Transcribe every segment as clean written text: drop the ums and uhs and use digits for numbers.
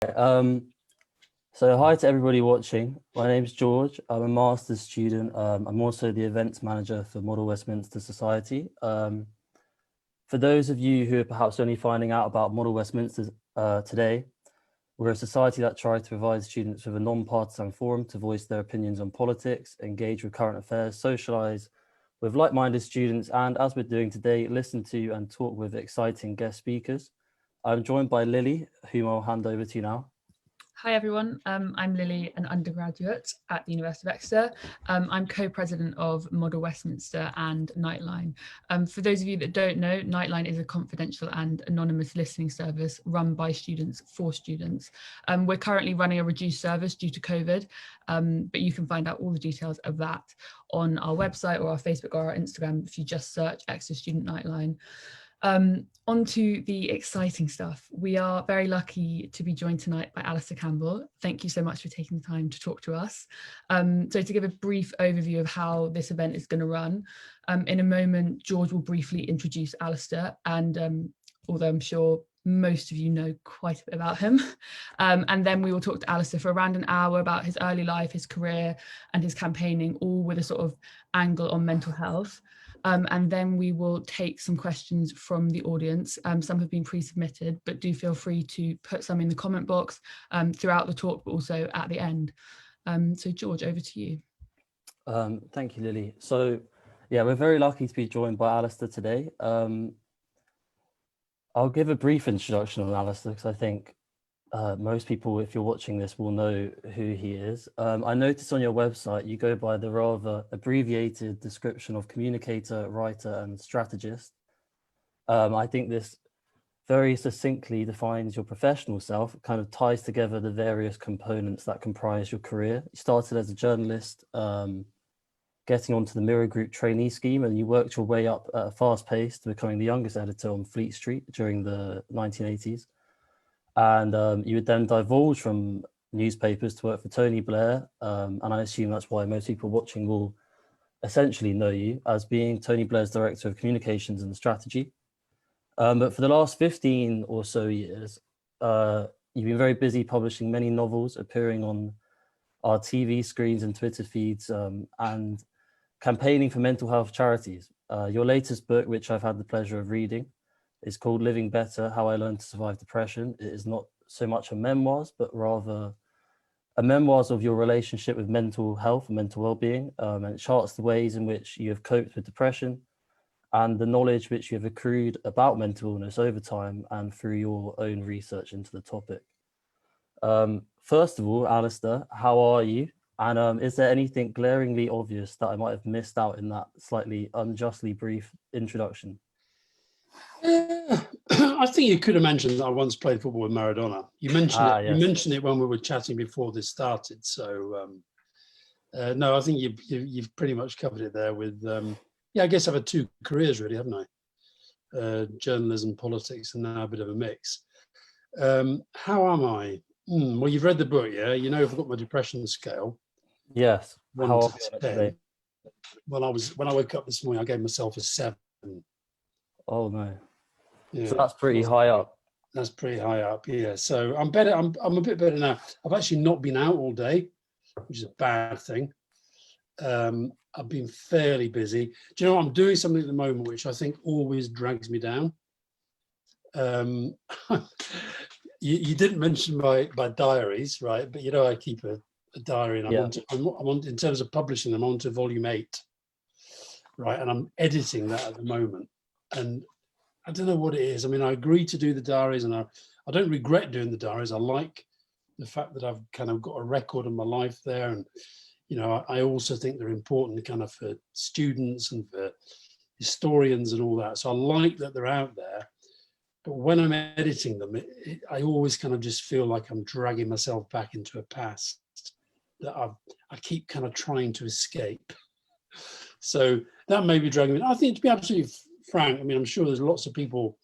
So hi to everybody watching. My name's George. I'm a master's student. I'm also the events manager for Model Westminster Society. For those of you who are perhaps only finding out about Model Westminster today, we're a society that tries to provide students with a non-partisan forum to voice their opinions on politics, engage with current affairs, socialise with like-minded students, and as we're doing today, listen to and talk with exciting guest speakers. I'm joined by Lily, whom I'll hand over to now. Hi everyone, I'm Lily, an undergraduate at the University of Exeter. I'm co-president of Model Westminster and Nightline. For those of you that don't know, Nightline is a confidential and anonymous listening service run by students for students. We're currently running a reduced service due to COVID, but you can find out all the details of that on our website or our Facebook or our Instagram if you just search Exeter Student Nightline. On to the exciting stuff. We are very lucky to be joined tonight by Alastair Campbell. Thank you so much for taking the time to talk to us. So to give a brief overview of how this event is going to run, in a moment, George will briefly introduce Alastair, and although I'm sure most of you know quite a bit about him, and then we will talk to Alastair for around an hour about his early life, his career, and his campaigning, all with a sort of angle on mental health. And then we will take some questions from the audience. Some have been pre-submitted, but do feel free to put some in the comment box throughout the talk, but also at the end. So George, over to you. Thank you, Lily. So yeah, we're very lucky to be joined by Alastair today. I'll give a brief introduction on Alastair because I think most people, if you're watching this, will know who he is. I noticed on your website you go by the rather abbreviated description of communicator, writer, and strategist. I think this very succinctly defines your professional self. It kind of ties together the various components that comprise your career. You started as a journalist, getting onto the Mirror Group trainee scheme, and you worked your way up at a fast pace to becoming the youngest editor on Fleet Street during the 1980s. And you would then divulge from newspapers to work for Tony Blair, and I assume that's why most people watching will essentially know you as being Tony Blair's Director of Communications and Strategy. But for the last 15 or so years, you've been very busy publishing many novels, appearing on our TV screens and Twitter feeds, and campaigning for mental health charities. Your latest book, which I've had the pleasure of reading, is called Living Better, How I Learned to Survive Depression. It is not so much a memoirs, but rather a memoirs of your relationship with mental health and mental well-being, and it charts the ways in which you have coped with depression and the knowledge which you have accrued about mental illness over time and through your own research into the topic. First of all, Alastair, how are you? And is there anything glaringly obvious that I might have missed out in that slightly unjustly brief introduction? I think you could have mentioned that I once played football with Maradona. You mentioned it. Yes. You mentioned it when we were chatting before this started. So no, I think you've pretty much covered it there. With yeah, I guess I've had two careers really, haven't I? Journalism, politics, and now a bit of a mix. How am I? Well, you've read the book, yeah. You know, I've got my depression scale. Yes. How to 10. When I woke up this morning, I gave myself a 7. Oh no. Yeah, so that's pretty high up. That's pretty high up, yeah. So I'm better. I'm a bit better now. I've actually not been out all day, which is a bad thing. I've been fairly busy. Do you know what? I'm doing something at the moment which I think always drags me down. You didn't mention my diaries, right? But you know I keep a diary, and I'm on in terms of publishing them, I'm on to volume 8, right? And I'm editing that at the moment, and I don't know what it is. I mean, I agreed to do the diaries, and I don't regret doing the diaries. I like the fact that I've kind of got a record of my life there, and you know, I also think they're important kind of for students and for historians and all that. So I like that they're out there. But when I'm editing them, I always kind of just feel like I'm dragging myself back into a past that I keep kind of trying to escape. So that may be dragging me. I think, to be absolutely frank, I mean, I'm sure there's lots of people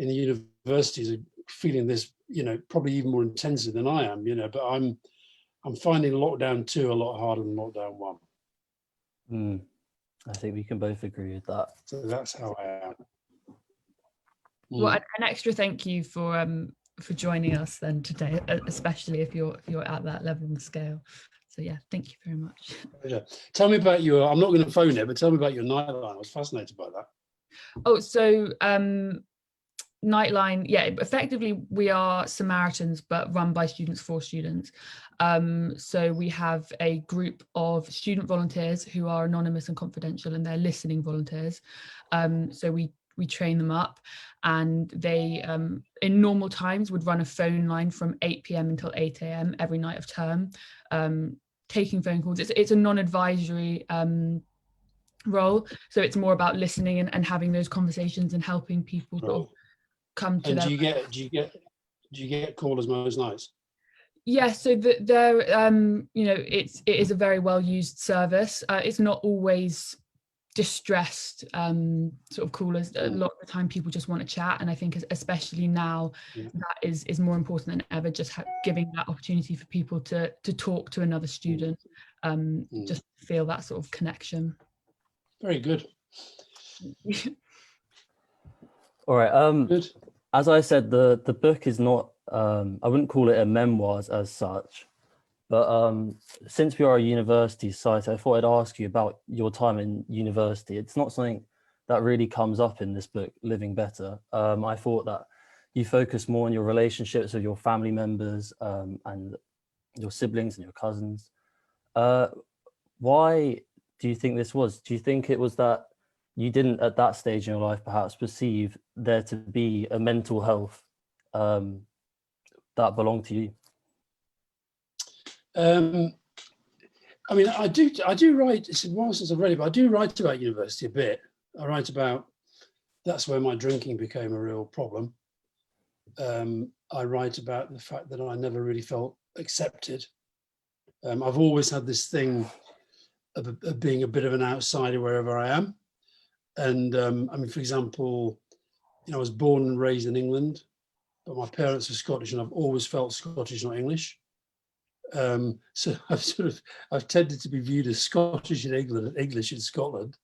in the universities are feeling this, you know, probably even more intensely than I am, you know, but I'm finding lockdown 2 a lot harder than lockdown 1. I think we can both agree with that. So that's how I am. Well, an extra thank you for for joining us then today, especially if you're at that level and scale. So yeah, thank you very much. Yeah. Tell me about your, I'm not going to phone it, but tell me about your Nightline. I was fascinated by that. Oh, so Nightline, yeah, effectively we are Samaritans, but run by students for students. So we have a group of student volunteers who are anonymous and confidential, and they're listening volunteers. So we train them up, and they in normal times would run a phone line from 8 p.m. until 8 a.m. every night of term, taking phone calls. It's a non-advisory role, so it's more about listening and having those conversations and helping people sort of come to And their... do you get callers most nights? Yeah, so they're you know, it is a very well used service. It's not always distressed sort of callers. A lot of the time people just want to chat, and I think especially now that is more important than ever, just giving that opportunity for people to talk to another student, just feel that sort of connection. Very good. All right. Good. As I said, the book is not, I wouldn't call it a memoirs as such, but since we are a university site, I thought I'd ask you about your time in university. It's not something that really comes up in this book, Living Better. I thought that you focus more on your relationships with your family members and your siblings and your cousins. Why do you think this was? Do you think it was that you didn't at that stage in your life perhaps perceive there to be a mental health that belonged to you? I mean, I do write, it's a while since I've read it, but I do write about university a bit. I write about, that's where my drinking became a real problem. I write about the fact that I never really felt accepted. I've always had this thing of being a bit of an outsider wherever I am. And I mean, for example, you know, I was born and raised in England, but my parents are Scottish, and I've always felt Scottish, not English. So I've tended to be viewed as Scottish in England and English in Scotland.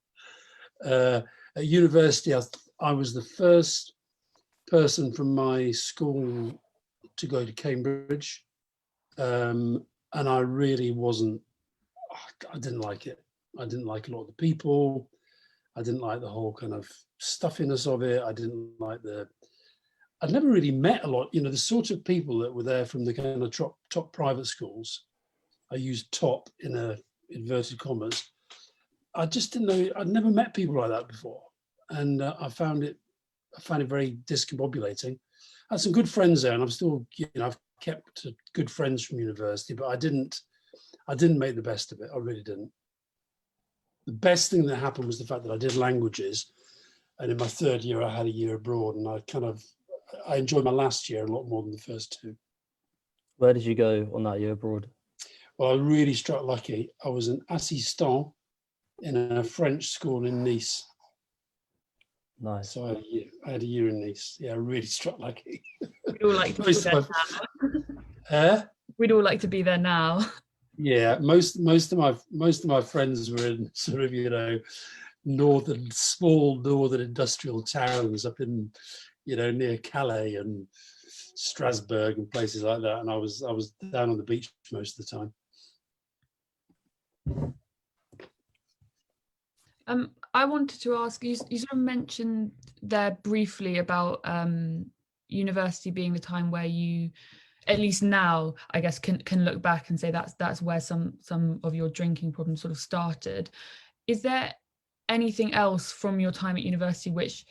At university, I was the first person from my school to go to Cambridge, and I really wasn't. I didn't like it. I didn't like a lot of the people. I didn't like the whole kind of stuffiness of it. I didn't like I'd never really met a lot, you know, the sort of people that were there from the kind of top private schools. I used top in inverted commas. I just didn't know, I'd never met people like that before. And I found it very discombobulating. I had some good friends there, and I'm still, you know, I've kept good friends from university, but I didn't make the best of it. I really didn't. The best thing that happened was the fact that I did languages. And in my third year, I had a year abroad, and I enjoyed my last year a lot more than the first two. Where did you go on that year abroad? Well, I really struck lucky. I was an assistant in a French school in Nice. Nice. So I had a year in Nice. Yeah, I really struck lucky. We'd all like to be there now. We'd all like to be there now. Yeah, most of my friends were in sort of, you know, small northern industrial towns up in, you know, near Calais and Strasbourg and places like that, and I was down on the beach most of the time. I wanted to ask you, you sort of mentioned there briefly about university being the time where you, at least now, I guess, can look back and say that's where some of your drinking problems sort of started. Is there anything else from your time at university which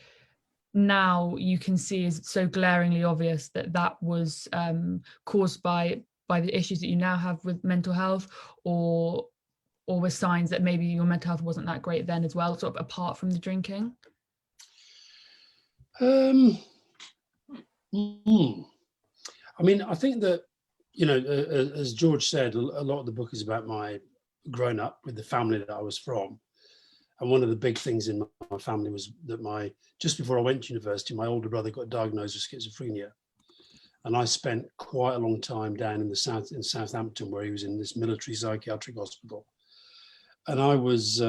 now you can see is so glaringly obvious that was caused by the issues that you now have with mental health, or with signs that maybe your mental health wasn't that great then as well, sort of apart from the drinking? I mean, I think that, you know, as George said, a lot of the book is about my growing up with the family that I was from. And one of the big things in my family was that just before I went to university, my older brother got diagnosed with schizophrenia. And I spent quite a long time down in Southampton, where he was in this military psychiatric hospital. And I was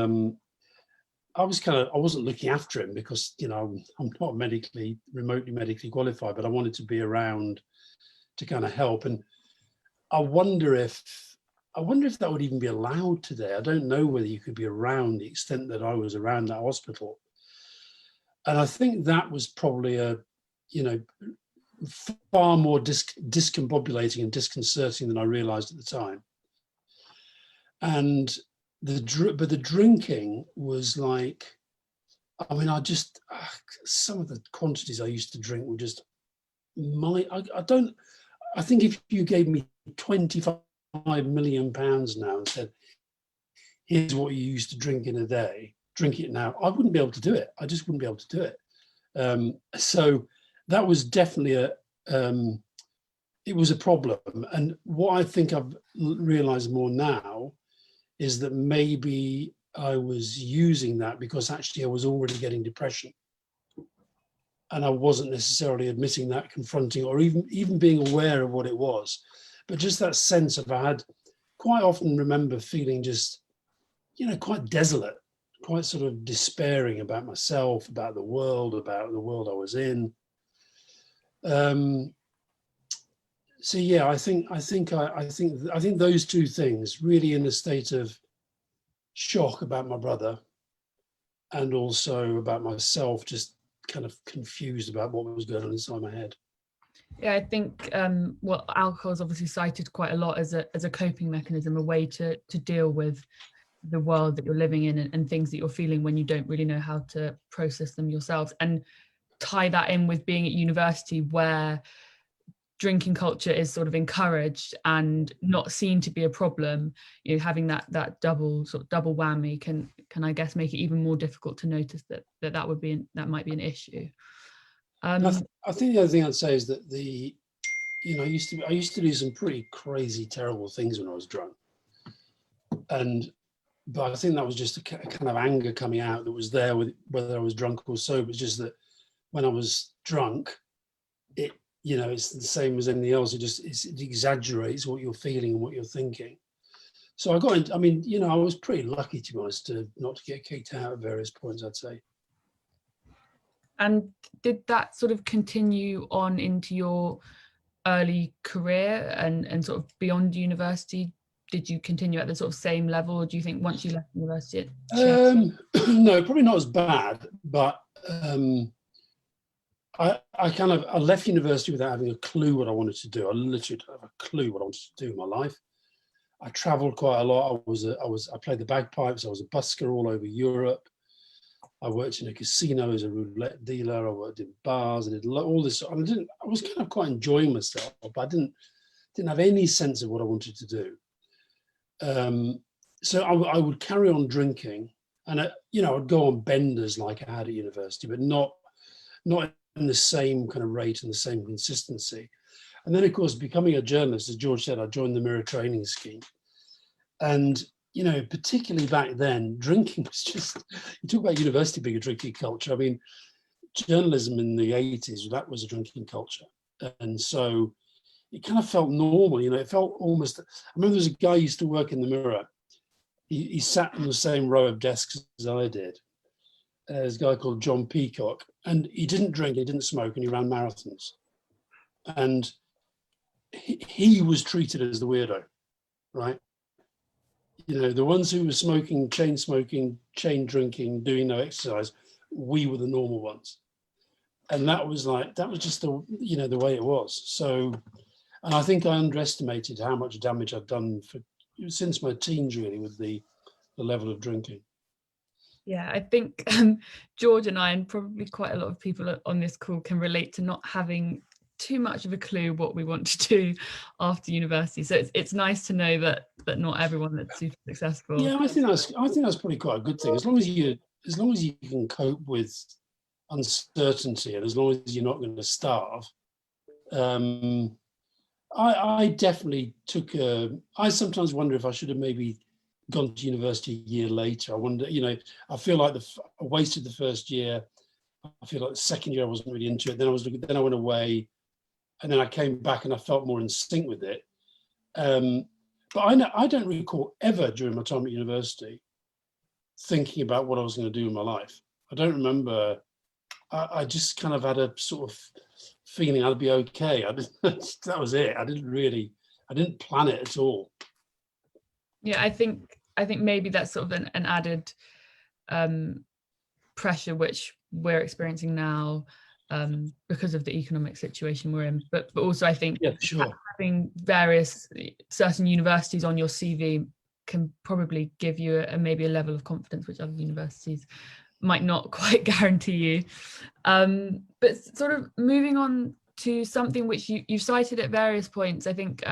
I wasn't looking after him because, you know, I'm not remotely medically qualified, but I wanted to be around to kind of help. And I wonder if that would even be allowed today. I don't know whether you could be around the extent that I was around that hospital. And I think that was probably far more discombobulating and disconcerting than I realized at the time. And but the drinking was like, I mean, some of the quantities I used to drink were just I think if you gave me 25 million pounds now and said, here's what you used to drink in a day, drink it now, I wouldn't be able to do it. I just wouldn't be able to do it. So that was definitely it was a problem. And what I think I've realized more now is that maybe I was using that because actually I was already getting depression. And I wasn't necessarily admitting that, confronting, or even being aware of what it was. But just that sense of, I had quite often remember feeling just, you know, quite desolate, quite sort of despairing about myself, about the world I was in. So yeah, I think those two things, really in a state of shock about my brother and also about myself, just kind of confused about what was going on inside my head. Yeah, I think well, alcohol is obviously cited quite a lot as a coping mechanism, a way to deal with the world that you're living in and things that you're feeling when you don't really know how to process them yourself. And tie that in with being at university, where drinking culture is sort of encouraged and not seen to be a problem. You know, having that double whammy can I guess make it even more difficult to notice that might be an issue. I think the other thing I'd say is that I used to do some pretty crazy, terrible things when I was drunk, but I think that was just a kind of anger coming out that was there with whether I was drunk or sober. It's just that when I was drunk, it's the same as anything else. It exaggerates what you're feeling and what you're thinking. So I got into, I was pretty lucky, to be honest, not to get kicked out at various points, I'd say. And did that sort of continue on into your early career and sort of beyond university? Did you continue at the sort of same level, or do you think once you left university it changed? No, probably not as bad, but I left university without having a clue what I wanted to do. I literally didn't have a clue what I wanted to do in my life. I traveled quite a lot. I played the bagpipes. I was a busker all over Europe. I worked in a casino as a roulette dealer. I worked in bars. I did all this. I was kind of quite enjoying myself, but I didn't have any sense of what I wanted to do. So I would carry on drinking, and I'd go on benders like I had at university, but not in the same kind of rate and the same consistency. And then, of course, becoming a journalist, as George said, I joined the Mirror training scheme. And, particularly back then, drinking was just, you talk about university being a drinking culture. I mean, journalism in the 80s, that was a drinking culture. And so it kind of felt normal, it felt almost, I remember there was a guy who used to work in the Mirror. He sat in the same row of desks as I did. There's a guy called John Peacock, and he didn't drink, he didn't smoke, and he ran marathons. And he was treated as the weirdo, right? The ones who were smoking, chain drinking, doing no exercise, we were the normal ones. And that was just the way it was. So, and I think I underestimated how much damage I'd done since my teens, really, with the level of drinking. Yeah, I think George and I, and probably quite a lot of people on this call, can relate to not having too much of a clue what we want to do after university. So it's nice to know that not everyone that's super successful. Yeah, I think that's probably quite a good thing. As long as you can cope with uncertainty, and as long as you're not going to starve. I definitely I sometimes wonder if I should have maybe gone to university a year later. I wonder, I feel like I wasted the first year. I feel like the second year I wasn't really into it. Then I went away, and then I came back and I felt more in sync with it. But I don't recall ever during my time at university thinking about what I was going to do in my life. I don't remember. I just kind of had a sort of feeling I'd be okay. That was it. I didn't plan it at all. Yeah, I think maybe that's sort of an added pressure which we're experiencing now because of the economic situation we're in. But also I think having certain universities on your CV can probably give you maybe a level of confidence which other universities might not quite guarantee you. But sort of moving on to something which you've cited at various points, I think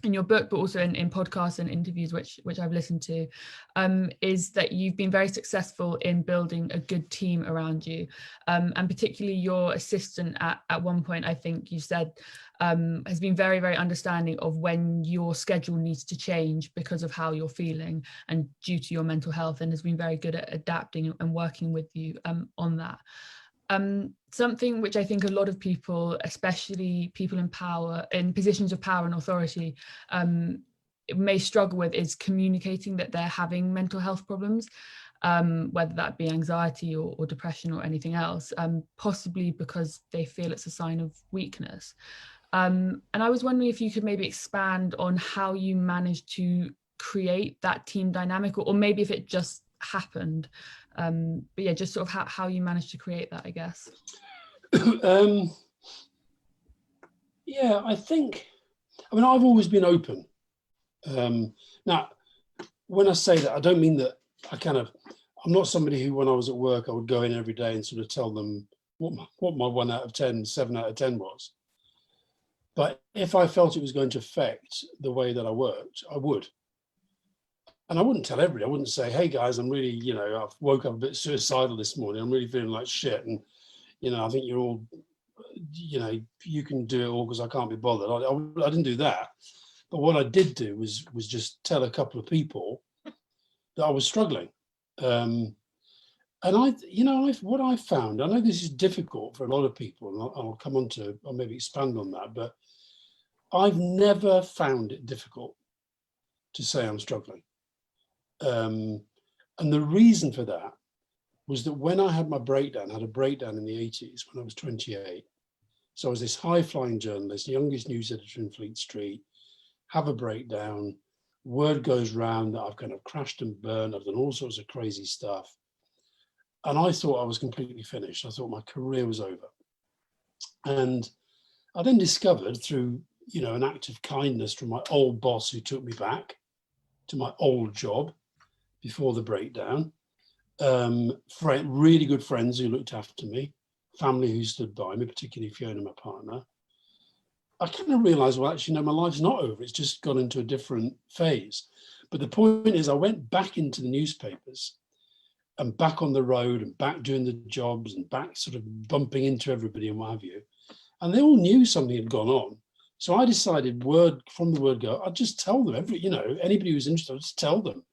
in your book, but also in podcasts and interviews which I've listened to, is that you've been very successful in building a good team around you, and particularly your assistant at one point, I think you said, has been very, very understanding of when your schedule needs to change because of how you're feeling and due to your mental health, and has been very good at adapting and working with you on that. Something which I think a lot of people, especially people in positions of power and authority, may struggle with is communicating that they're having mental health problems, whether that be anxiety or depression or anything else, possibly because they feel it's a sign of weakness. And I was wondering if you could maybe expand on how you managed to create that team dynamic, or maybe if it just happened. But yeah, just sort of how you managed to create that, I guess. Yeah, I mean, I've always been open. Now, when I say that, I don't mean that I'm not somebody who, when I was at work, I would go in every day and sort of tell them what my 1 out of 10, 7 out of 10 was. But if I felt it was going to affect the way that I worked, I would. And I wouldn't tell everybody. I wouldn't say, hey guys, I'm really, I've woke up a bit suicidal this morning. I'm really feeling like shit. And, I think you're all, you can do it all because I can't be bothered. I didn't do that. But what I did do was just tell a couple of people that I was struggling. And what I found, I know this is difficult for a lot of people, and I'll maybe expand on that, but I've never found it difficult to say I'm struggling. And the reason for that was that when I had my breakdown, I had a breakdown in the 80s when I was 28. So I was this high-flying journalist, youngest news editor in Fleet Street, have a breakdown, word goes round that I've kind of crashed and burned, I've done all sorts of crazy stuff. And I thought I was completely finished. I thought my career was over. And I then discovered through, an act of kindness from my old boss who took me back to my old job before the breakdown, really good friends who looked after me, family who stood by me, particularly Fiona, my partner. I kind of realized, well, actually, no, my life's not over. It's just gone into a different phase. But the point is, I went back into the newspapers and back on the road and back doing the jobs and back sort of bumping into everybody and what have you. And they all knew something had gone on. So I decided from the word go, I'd just tell them anybody who's interested, I'd just tell them.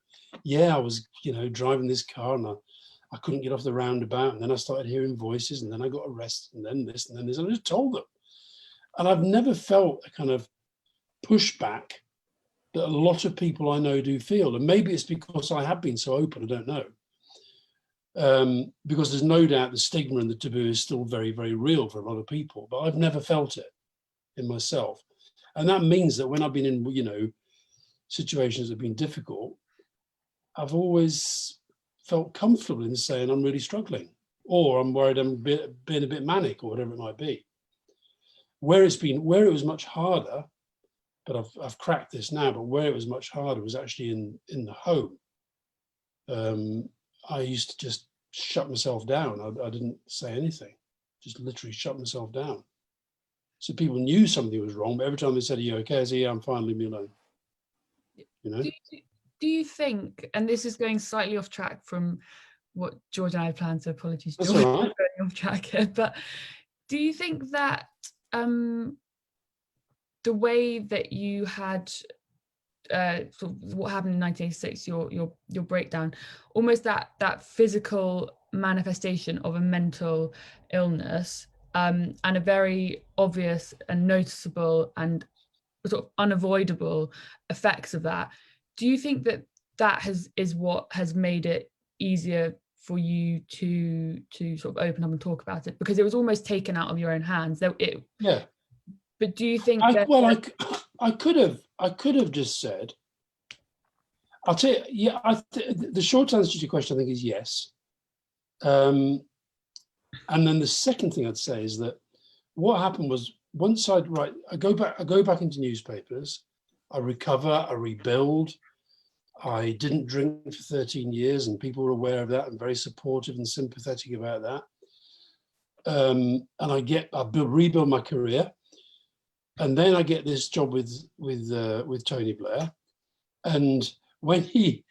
Yeah, I was, driving this car and I couldn't get off the roundabout. And then I started hearing voices and then I got arrested and then this and then this. And I just told them. And I've never felt a kind of pushback that a lot of people I know do feel. And maybe it's because I have been so open, I don't know. Because there's no doubt the stigma and the taboo is still very, very real for a lot of people, but I've never felt it in myself. And that means that when I've been in, situations that have been difficult, I've always felt comfortable in saying I'm really struggling, or I'm worried I'm being a bit manic, or whatever it might be. Where it was much harder, but I've cracked this now, but where it was much harder was actually in the home. I used to just shut myself down. I didn't say anything, just literally shut myself down. So people knew something was wrong, but every time they said, "Are you okay?" I said, "Yeah, I'm fine, leave me alone." Do you think, and this is going slightly off track from what George and I had planned, so apologies, George, that's all right. going off track here, but do you think that the way that you had sort of what happened in 1986, your breakdown, almost that physical manifestation of a mental illness, and a very obvious and noticeable and sort of unavoidable effects of that, do you think that that is what has made it easier for you to sort of open up and talk about it, because it was almost taken out of your own hands. Yeah. But do you think I could have just said, I'll tell you, yeah, the short answer to your question, I think, is yes. And then the second thing I'd say is that what happened was, once I go back into newspapers, I recover, I rebuild. I didn't drink for 13 years, and people were aware of that and very supportive and sympathetic about that. And I rebuild my career, and then I get this job with Tony Blair. And when he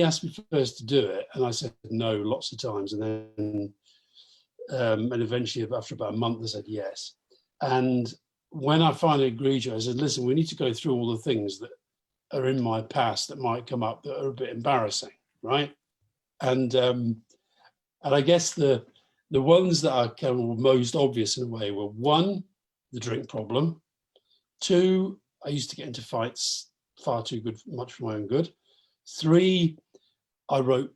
asked me first to do it, and I said no lots of times, and then and eventually after about a month I said yes. And when I finally agreed to it, I said, listen, we need to go through all the things that are in my past that might come up that are a bit embarrassing, right? And I guess the ones that are kind of most obvious in a way were: one, the drink problem; two, I used to get into fights far too much for my own good; three, I wrote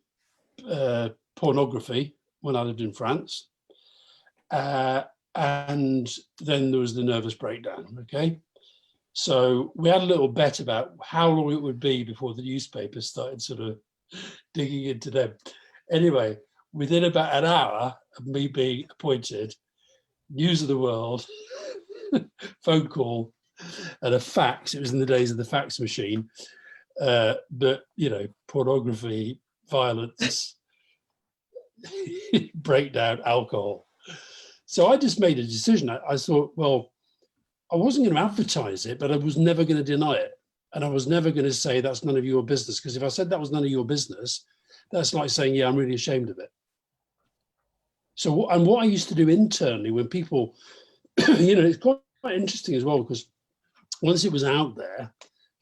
pornography when I lived in France; and then there was the nervous breakdown. Okay. So we had a little bet about how long it would be before the newspapers started sort of digging into them. Anyway, within about an hour of me being appointed, News of the World, phone call, and a fax. It was in the days of the fax machine. But, you know, pornography, violence, breakdown, alcohol. So I just made a decision. I thought, well, I wasn't going to advertise it, but I was never going to deny it. And I was never going to say that's none of your business, because if I said that was none of your business, that's like saying, yeah, I'm really ashamed of it. So, and what I used to do internally when people, you know, it's quite interesting as well, because once it was out there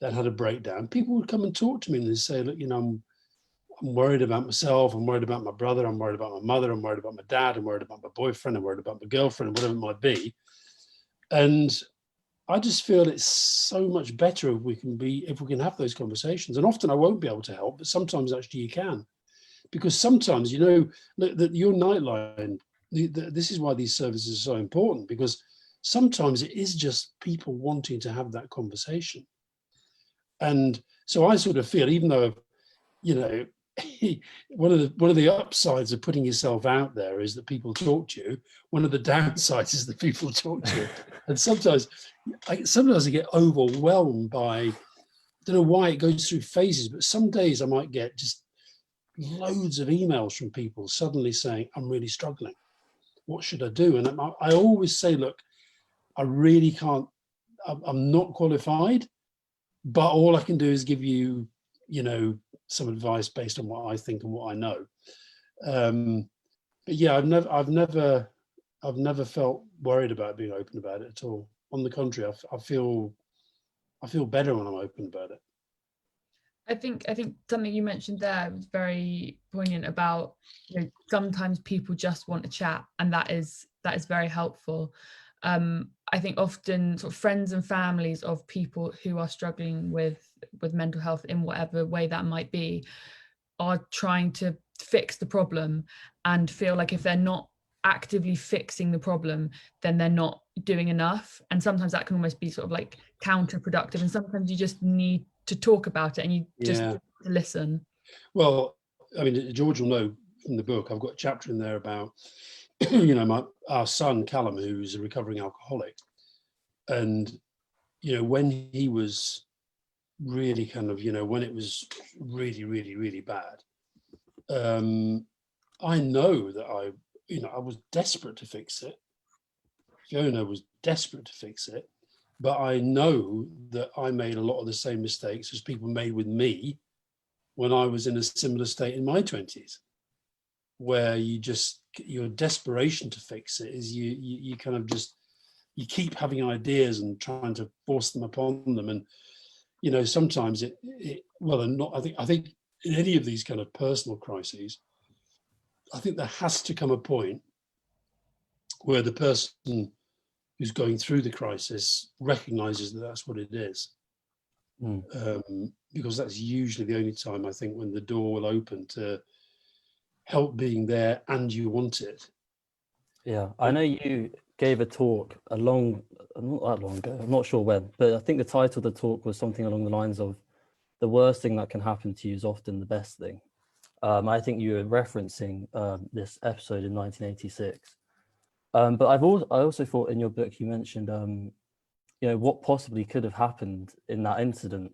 that had a breakdown, people would come and talk to me and they'd say, look, you know, I'm worried about myself, I'm worried about my brother, I'm worried about my mother, I'm worried about my dad, I'm worried about my boyfriend, I'm worried about my girlfriend, whatever it might be. And I just feel it's so much better if we can have those conversations. And often I won't be able to help, but sometimes actually you can, because sometimes, you know, your Nightline, this is why these services are so important, because sometimes it is just people wanting to have that conversation. And so I sort of feel, even though, you know, one of the upsides of putting yourself out there is that people talk to you. One of the downsides is that people talk to you. And sometimes I get overwhelmed by, I don't know why it goes through phases, but some days I might get just loads of emails from people suddenly saying, I'm really struggling. What should I do? And I always say, look, I really can't, I'm not qualified, but all I can do is give you, you know, some advice based on what I think and what I know. But yeah, I've never felt worried about being open about it at all. On the contrary, I feel better when I'm open about it. I think something you mentioned there was very poignant about, you know, sometimes people just want to chat, and that is very helpful. I think often sort of friends and families of people who are struggling with mental health in whatever way that might be are trying to fix the problem, and feel like if they're not actively fixing the problem, then they're not doing enough. And sometimes that can almost be sort of like counterproductive, and sometimes you just need to talk about it and you just need to listen. Well, I mean, George will know from the book, I've got a chapter in there about, you know, our son Callum, who's a recovering alcoholic. And, you know, when he was really kind of, you know, when it was really, really, really bad, I know that I was desperate to fix it. Fiona was desperate to fix it. But I know that I made a lot of the same mistakes as people made with me when I was in a similar state in my 20s, where your desperation to fix it is you kind of just, you keep having ideas and trying to force them upon them. And, you know, sometimes I think in any of these kind of personal crises, I think there has to come a point where the person who's going through the crisis recognizes that that's what it is. because that's usually the only time I think when the door will open to help being there and you want it. Yeah, I know you gave a talk not that long ago, I'm not sure when, but I think the title of the talk was something along the lines of the worst thing that can happen to you is often the best thing. I think you were referencing this episode in 1986. But I also thought in your book you mentioned, what possibly could have happened in that incident.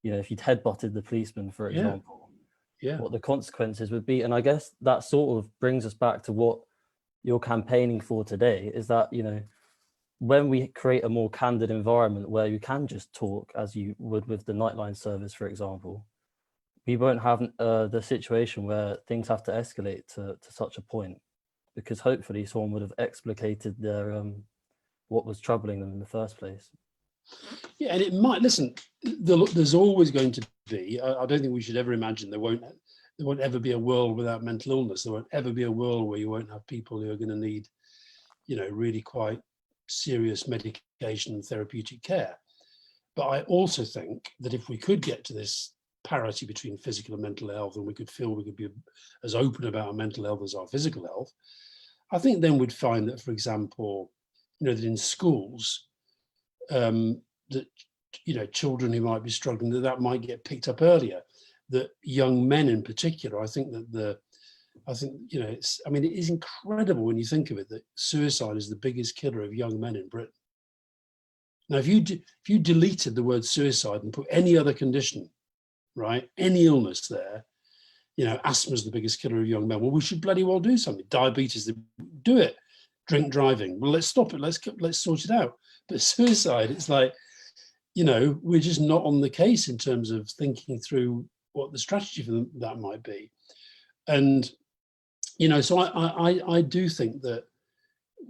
If you'd headbutted the policeman, for example, what the consequences would be. And I guess that sort of brings us back to what you're campaigning for today, is that, when we create a more candid environment where you can just talk as you would with the Nightline service, for example, we won't have the situation where things have to escalate to such a point, because hopefully someone would have explicated their what was troubling them in the first place. Yeah, and it might, listen, there's always going to be, I don't think we should ever imagine there won't ever be a world without mental illness. There won't ever be a world where you won't have people who are going to need, really quite serious medication and therapeutic care. But I also think that if we could get to this parity between physical and mental health, and we could be as open about our mental health as our physical health, I think then we'd find that, for example, that in schools, that children who might be struggling, that might get picked up earlier. That young men in particular, I think it is incredible when you think of it, that suicide is the biggest killer of young men in Britain. Now, if you deleted the word suicide and put any other condition, right, any illness there, asthma is the biggest killer of young men. Well, we should bloody well do something. Diabetes, do it. Drink driving. Well, let's stop it. Let's sort it out. But suicide, it's like, we're just not on the case in terms of thinking through what the strategy for that might be. And, so I do think that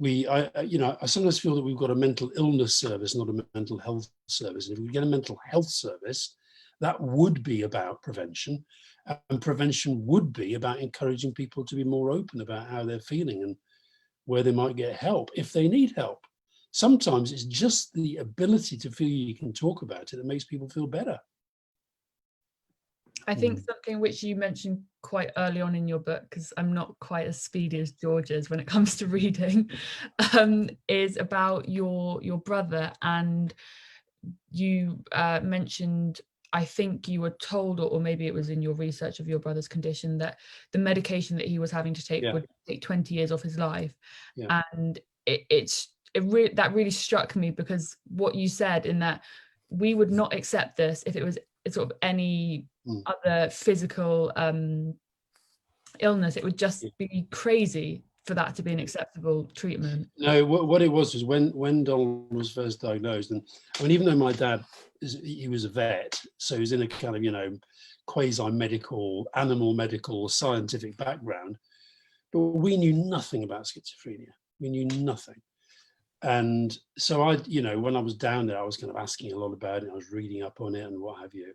I sometimes feel that we've got a mental illness service, not a mental health service. And if we get a mental health service, that would be about prevention. And prevention would be about encouraging people to be more open about how they're feeling and where they might get help if they need help. Sometimes it's just the ability to feel you can talk about it that makes people feel better. I think something which you mentioned quite early on in your book, because I'm not quite as speedy as George is when it comes to reading, is about your brother. And you mentioned, I think you were told, or maybe it was in your research of your brother's condition, that the medication that he was having to take would take 20 years off his life. And that really struck me, because what you said, in that we would not accept this if it was sort of any other physical illness. It would just be crazy for that to be an acceptable treatment. No, what it was when Donald was first diagnosed, and I mean, even though my dad, he was a vet, so he was in a kind of, quasi-medical, animal medical, scientific background, but we knew nothing about schizophrenia. We knew nothing. And so when I was down there, I was kind of asking a lot about it. I was reading up on it and what have you.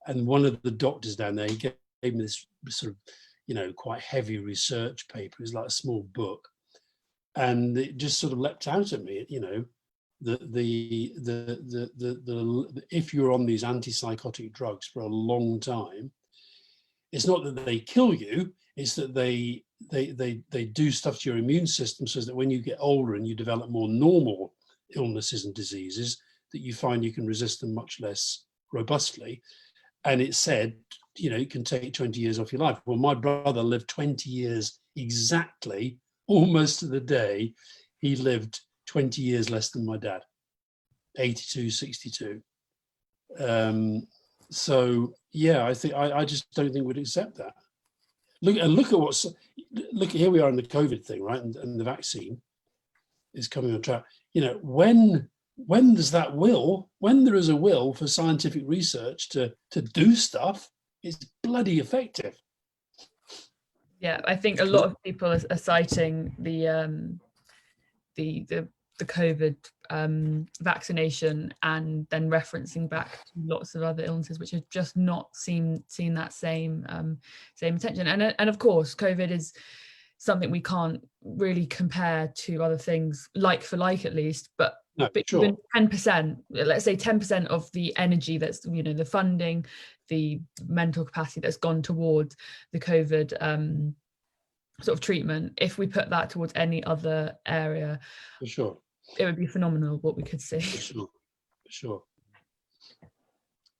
And one of the doctors down there, he gave me this sort of, quite heavy research paper. It was like a small book, and it just sort of leapt out at me. If you're on these antipsychotic drugs for a long time, it's not that they kill you; it's that they do stuff to your immune system, so that when you get older and you develop more normal illnesses and diseases, that you find you can resist them much less robustly. And it said, it can take 20 years off your life. Well, my brother lived 20 years exactly, almost to the day. He lived 20 years less than my dad, 82, 62. So yeah, I just don't think we'd accept that. Look at here we are in the COVID thing, right? And the vaccine is coming on track. When there's that will, when there is a will for scientific research to do stuff, it's bloody effective. Yeah, I think a lot of people are citing the COVID vaccination, and then referencing back to lots of other illnesses which have just not seen that same attention. And of course, COVID is something we can't really compare to other things, like for like at least, but No, but sure. even 10%, let's say 10% of the energy that's, the funding, the mental capacity that's gone towards the COVID sort of treatment, if we put that towards any other area, For sure. it would be phenomenal what we could see. For sure. For sure.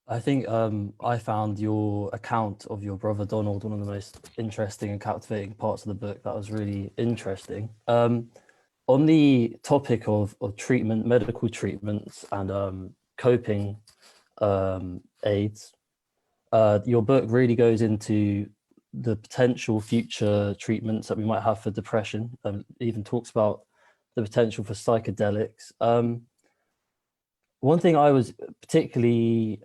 I think I found your account of your brother Donald one of the most interesting and captivating parts of the book. That was really interesting. On the topic of treatment, medical treatments and coping aids, your book really goes into the potential future treatments that we might have for depression, and even talks about the potential for psychedelics. One thing I was particularly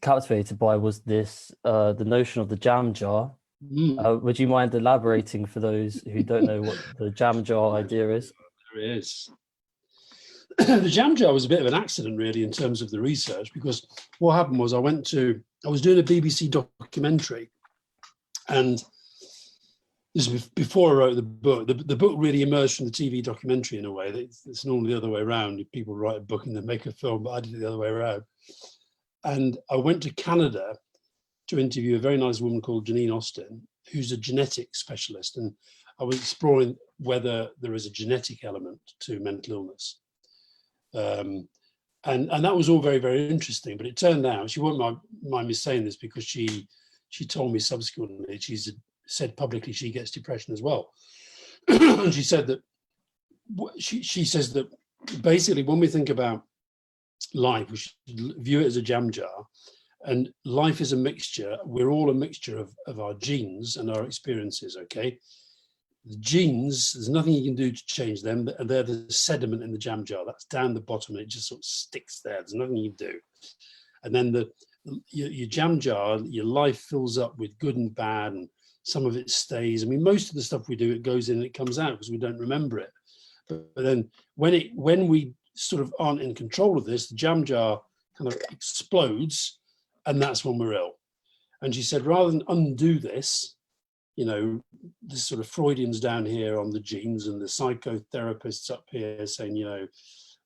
captivated by was this, the notion of the jam jar. Would you mind elaborating for those who don't know what the jam jar idea is? There it is. The jam jar was a bit of an accident, really, in terms of the research, because what happened was I was doing a BBC documentary, and this was before I wrote the book. The book really emerged from the TV documentary in a way. It's normally the other way around. People write a book and then make a film, but I did it the other way around. And I went to Canada to interview a very nice woman called Janine Austin, who's a genetic specialist. And I was exploring whether there is a genetic element to mental illness. And that was all very, very interesting. But it turned out, she won't mind me saying this, because she told me subsequently, she's said publicly she gets depression as well. And she said that, she says that basically when we think about life, we should view it as a jam jar. And life is a mixture. We're all a mixture of our genes and our experiences, okay? The genes, there's nothing you can do to change them. They're the sediment in the jam jar. That's down the bottom and it just sort of sticks there. There's nothing you can do. And then your jam jar, your life fills up with good and bad, and some of it stays. I mean, most of the stuff we do, it goes in and it comes out because we don't remember it. But then when we sort of aren't in control of this, the jam jar kind of explodes, and that's when we're ill. And she said, rather than undo this, this sort of Freudians down here on the genes and the psychotherapists up here saying,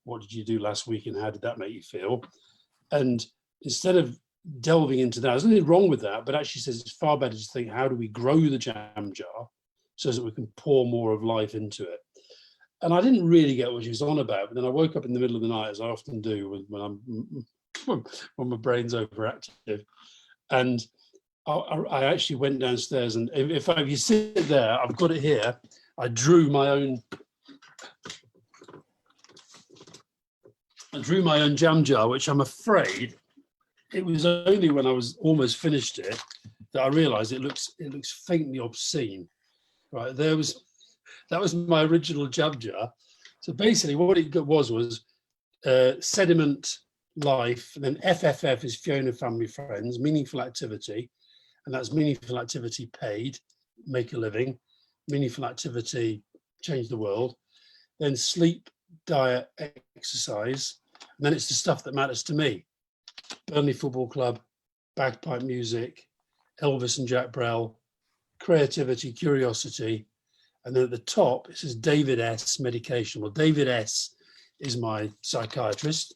what did you do last week and how did that make you feel? And instead of delving into that, there's nothing wrong with that, but actually says it's far better to think, how do we grow the jam jar so that we can pour more of life into it? And I didn't really get what she was on about, but then I woke up in the middle of the night, as I often do when my brain's overactive, and I actually went downstairs, and if you sit there, I've got it here. I drew my own jam jar, which I'm afraid it was only when I was almost finished it that I realised it looks faintly obscene. Right, that was my original jam jar. So basically, what it was sediment, life, and then FFF is Fiona Family Friends, meaningful activity. And that's meaningful activity paid, make a living, meaningful activity, change the world. Then sleep, diet, exercise. And then it's the stuff that matters to me. Burnley Football Club, bagpipe music, Elvis and Jack Brel, creativity, curiosity. And then at the top, it says David S, medication. Well, David S is my psychiatrist.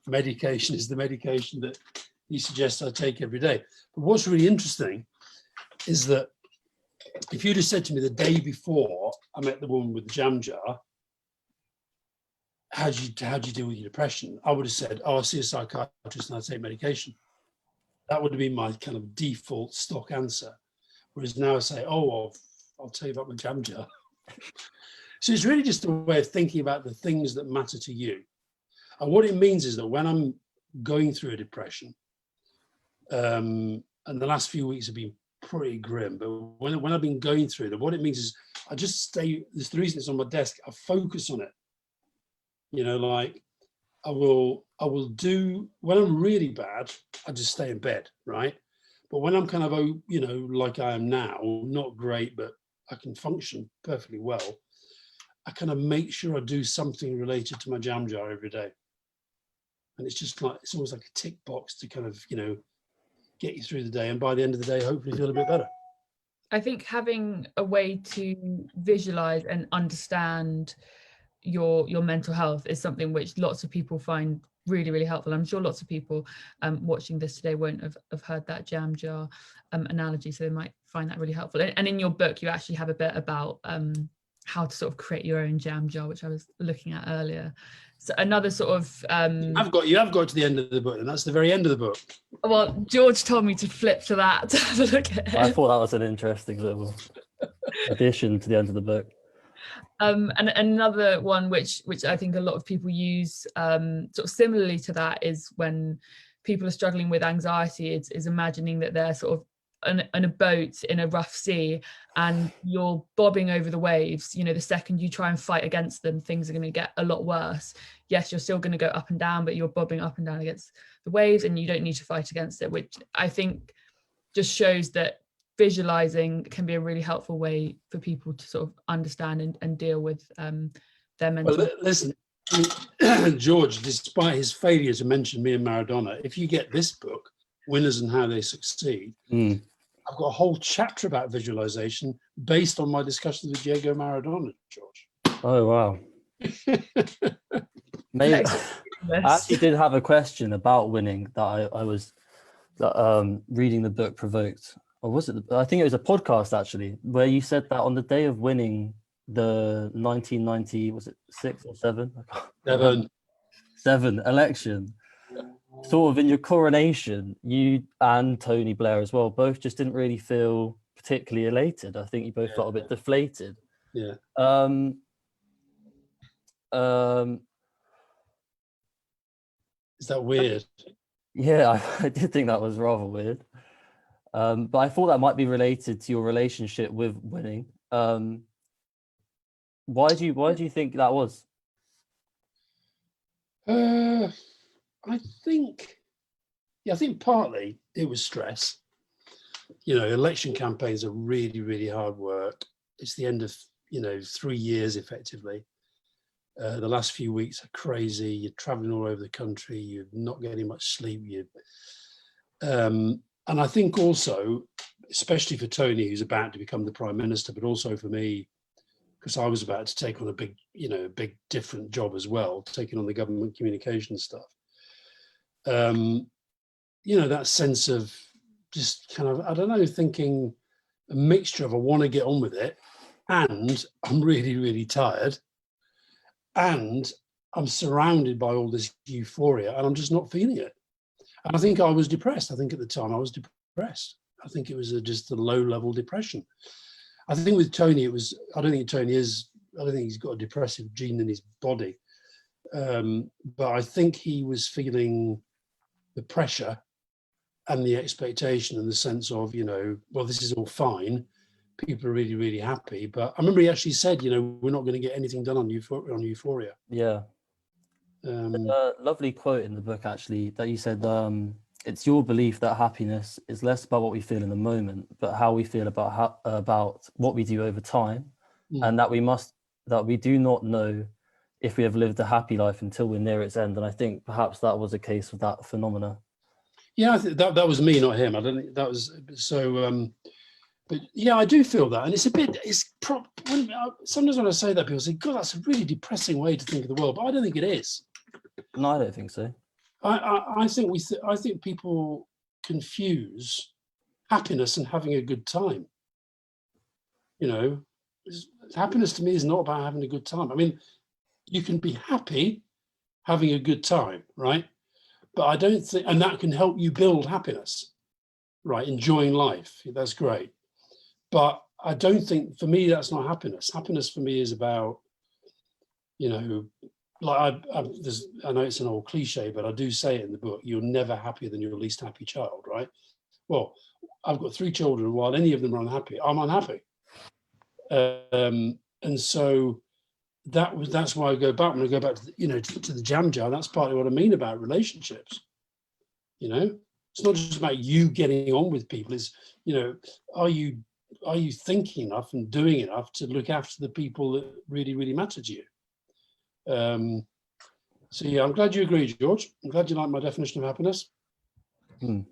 Medication is the medication that he suggests I take every day. But what's really interesting is that if you'd have said to me the day before I met the woman with the jam jar, how do you deal with your depression? I would have said, I see a psychiatrist and I take medication. That would have been my kind of default stock answer. Whereas now I say, I'll tell you about my jam jar. So it's really just a way of thinking about the things that matter to you. And what it means is that when I'm going through a depression, and the last few weeks have been pretty grim, but when I've been going through them, what it means is I just stay, there's the reason it's on my desk, I focus on it. Like I will do, when I'm really bad, I just stay in bed, right? But when I'm kind of, like I am now, not great, but I can function perfectly well, I kind of make sure I do something related to my jam jar every day. And it's just like, it's almost like a tick box to kind of, get you through the day. And by the end of the day, hopefully feel a bit better. I think having a way to visualize and understand your mental health is something which lots of people find really, really helpful. I'm sure lots of people watching this today won't have heard that jam jar analogy, so they might find that really helpful. And in your book, you actually have a bit about how to sort of create your own jam jar, which I was looking at earlier. So another sort of you have got to the end of the book, and that's the very end of the book. Well, George told me to flip to that to have a look at it. I thought that was an interesting little addition to the end of the book. And another one which I think a lot of people use sort of similarly to that is when people are struggling with anxiety, is imagining that they're sort of on a boat in a rough sea and you're bobbing over the waves. You know, the second you try and fight against them, things are going to get a lot worse. Yes, you're still going to go up and down, but you're bobbing up and down against the waves and you don't need to fight against it, which I think just shows that visualizing can be a really helpful way for people to sort of understand and deal with their mental. Well, listen, George, despite his failure to mention me and Maradona, if you get this book, Winners and How They Succeed, I've got a whole chapter about visualization based on my discussions with Diego Maradona, George. Oh, wow. Maybe I actually did have a question about winning that I was reading the book provoked. Or was it? I think it was a podcast actually, where you said that on the day of winning the 1990, was it 6 or 7? 7 election, sort of in your coronation, you and Tony Blair as well, both just didn't really feel particularly elated. I think you both felt a bit deflated. Yeah. Is that weird? Yeah, I did think that was rather weird. But I thought that might be related to your relationship with winning. Why do you think that was? I think partly it was stress. You know, election campaigns are really, really hard work. It's the end of, 3 years effectively. The last few weeks are crazy. You're traveling all over the country. You're not getting much sleep. And I think also, especially for Tony, who's about to become the Prime Minister, but also for me, because I was about to take on a big different job as well, taking on the government communication stuff. That sense of just kind of, I don't know, thinking a mixture of I want to get on with it and I'm really, really tired and I'm surrounded by all this euphoria and I'm just not feeling it. And I think I was depressed. I think at the time I was depressed. I think it was just a low-level depression. I think with Tony, I don't think he's got a depressive gene in his body. But I think he was feeling the pressure and the expectation and the sense of, well, this is all fine. People are really, really happy. But I remember he actually said, we're not going to get anything done on Euphoria. Yeah. There's a lovely quote in the book, actually, that you said, it's your belief that happiness is less about what we feel in the moment, but how we feel about what we do over time, and that we do not know if we have lived a happy life until we're near its end. And I think perhaps that was a case of that phenomena. Yeah, I think that was me, not him. I don't think that was so. But yeah, I do feel that, and sometimes when I say that, people say, "God, that's a really depressing way to think of the world," but I don't think it is. No, I don't think so. I think people confuse happiness and having a good time. Happiness to me is not about having a good time. I mean, you can be happy having a good time, right? But I don't think, and that can help you build happiness, right? Enjoying life, that's great. But I don't think, for me, that's not happiness. Happiness for me is about, like I know it's an old cliche, but I do say it in the book, you're never happier than your least happy child, right? Well, I've got 3 children. While any of them are unhappy, I'm unhappy. And so that's why I go back. When I go back to to the jam jar, that's partly what I mean about relationships. It's not just about you getting on with people. It's, are you thinking enough and doing enough to look after the people that really, really matter to you? So yeah, I'm glad you agree, George. I'm glad you like my definition of happiness. No,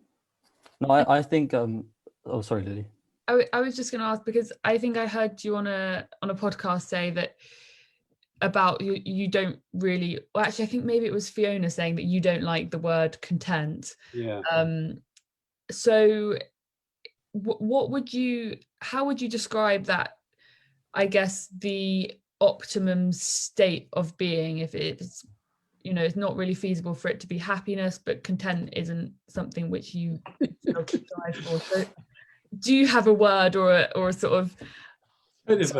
I think. Oh, sorry, Lily. I was just going to ask, because I think I heard you on a podcast say that about you don't really, well, actually I think maybe it was Fiona saying that you don't like the word content. Yeah. So how would you describe that, I guess, the optimum state of being, if it's, it's not really feasible for it to be happiness, but content isn't something which you strive for. So do you have a word or a sort of it's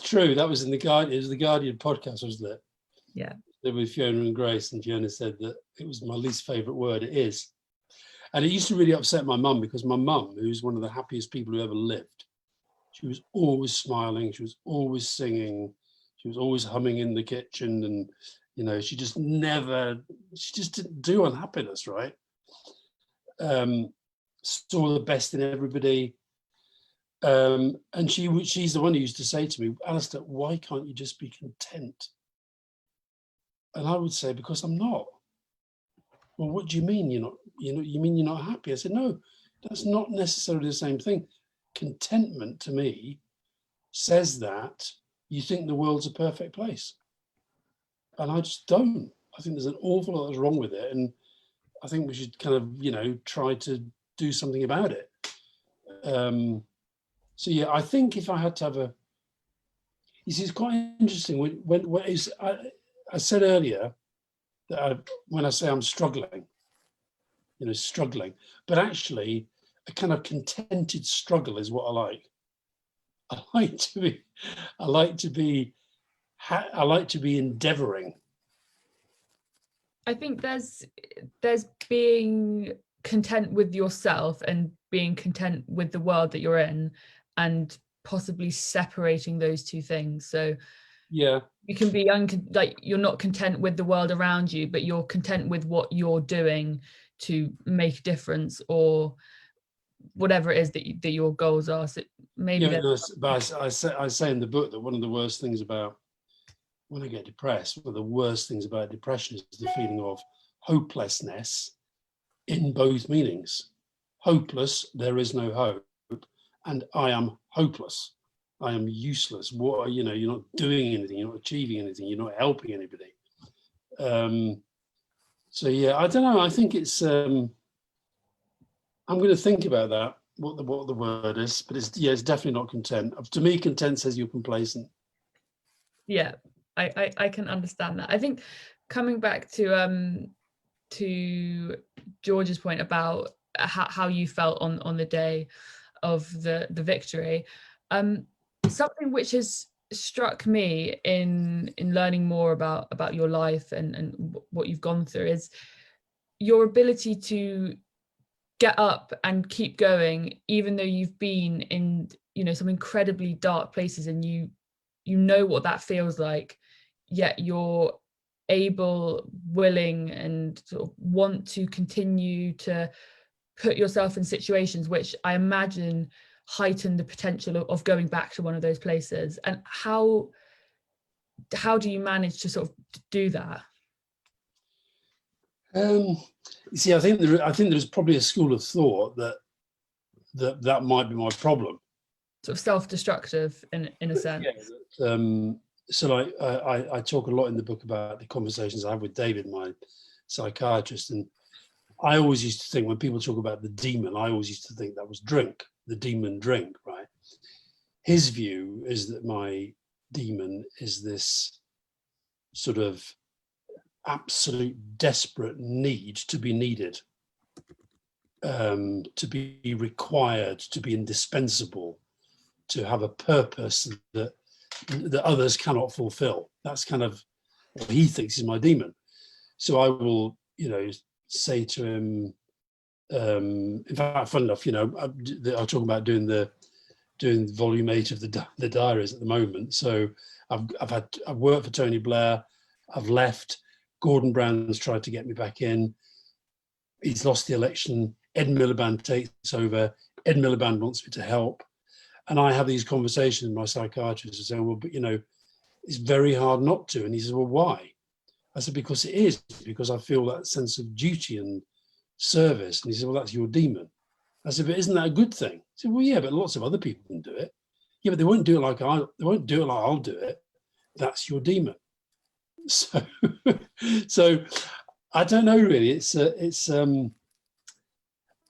true, that was in the Guardian, it was the Guardian podcast, wasn't it? Yeah. With Fiona and Grace, and Fiona said that it was my least favourite word. It is. And it used to really upset my mum, because my mum, who's one of the happiest people who ever lived, she was always smiling, she was always singing, she was always humming in the kitchen, and she just didn't do unhappiness, right? Saw the best in everybody. And she's the one who used to say to me, Alastair, why can't you just be content? And I would say, because I'm not. Well, what do you mean you're not? You mean you're not happy? I said, no, that's not necessarily the same thing. Contentment to me says that you think the world's a perfect place. And I just don't. I think there's an awful lot that's wrong with it. And I think we should kind of, try to do something about it. So yeah, I think if I had to have it's quite interesting when I said earlier that when I say I'm struggling, struggling, but actually a kind of contented struggle is what I like. I like to be endeavoring. I think there's being content with yourself and being content with the world that you're in, and possibly separating those two things. So yeah, you can be you're not content with the world around you, but you're content with what you're doing to make a difference, or whatever it is that your goals are. So maybe but I say in the book that one of the worst things about when I get depressed, one of the worst things about depression is the feeling of hopelessness in both meanings. Hopeless, there is no hope, and I am hopeless. I am useless. You're not doing anything, you're not achieving anything, you're not helping anybody. So yeah, I don't know. I think it's I'm going to think about that, what the word is, but it's definitely not content. To me, content says you're complacent. Yeah, I can understand that. I think coming back to George's point about how you felt on the day of the victory, something which has struck me in learning more about your life and what you've gone through is your ability to get up and keep going, even though you've been in some incredibly dark places, and you know what that feels like, yet you're able, willing, and sort of want to continue to put yourself in situations which I imagine heighten the potential of going back to one of those places. And how do you manage to sort of do that? You see, I think there's probably a school of thought that might be my problem. Sort of self-destructive in a sense. Yeah, so like I talk a lot in the book about the conversations I have with David, my psychiatrist, and I always used to think when people talk about the demon, I always used to think that was drink, the demon drink, right? His view is that my demon is this sort of absolute desperate need to be needed, to be required, to be indispensable, to have a purpose that others cannot fulfill. That's kind of what he thinks is my demon. So I will, say to him, in fact, fun enough, I'll talk about doing volume 8 of the diaries at the moment. So I've worked for Tony Blair. I've left. Gordon Brown's tried to get me back in. He's lost the election. Ed Miliband takes over. Ed Miliband wants me to help. And I have these conversations with my psychiatrist and say, well, but it's very hard not to. And he says, well, why? I said, because it is, because I feel that sense of duty and service. And he said, well, that's your demon. I said, but isn't that a good thing? He said, well, yeah, but lots of other people can do it. Yeah, but they won't do it like I'll do it. That's your demon. So, so I don't know really. It's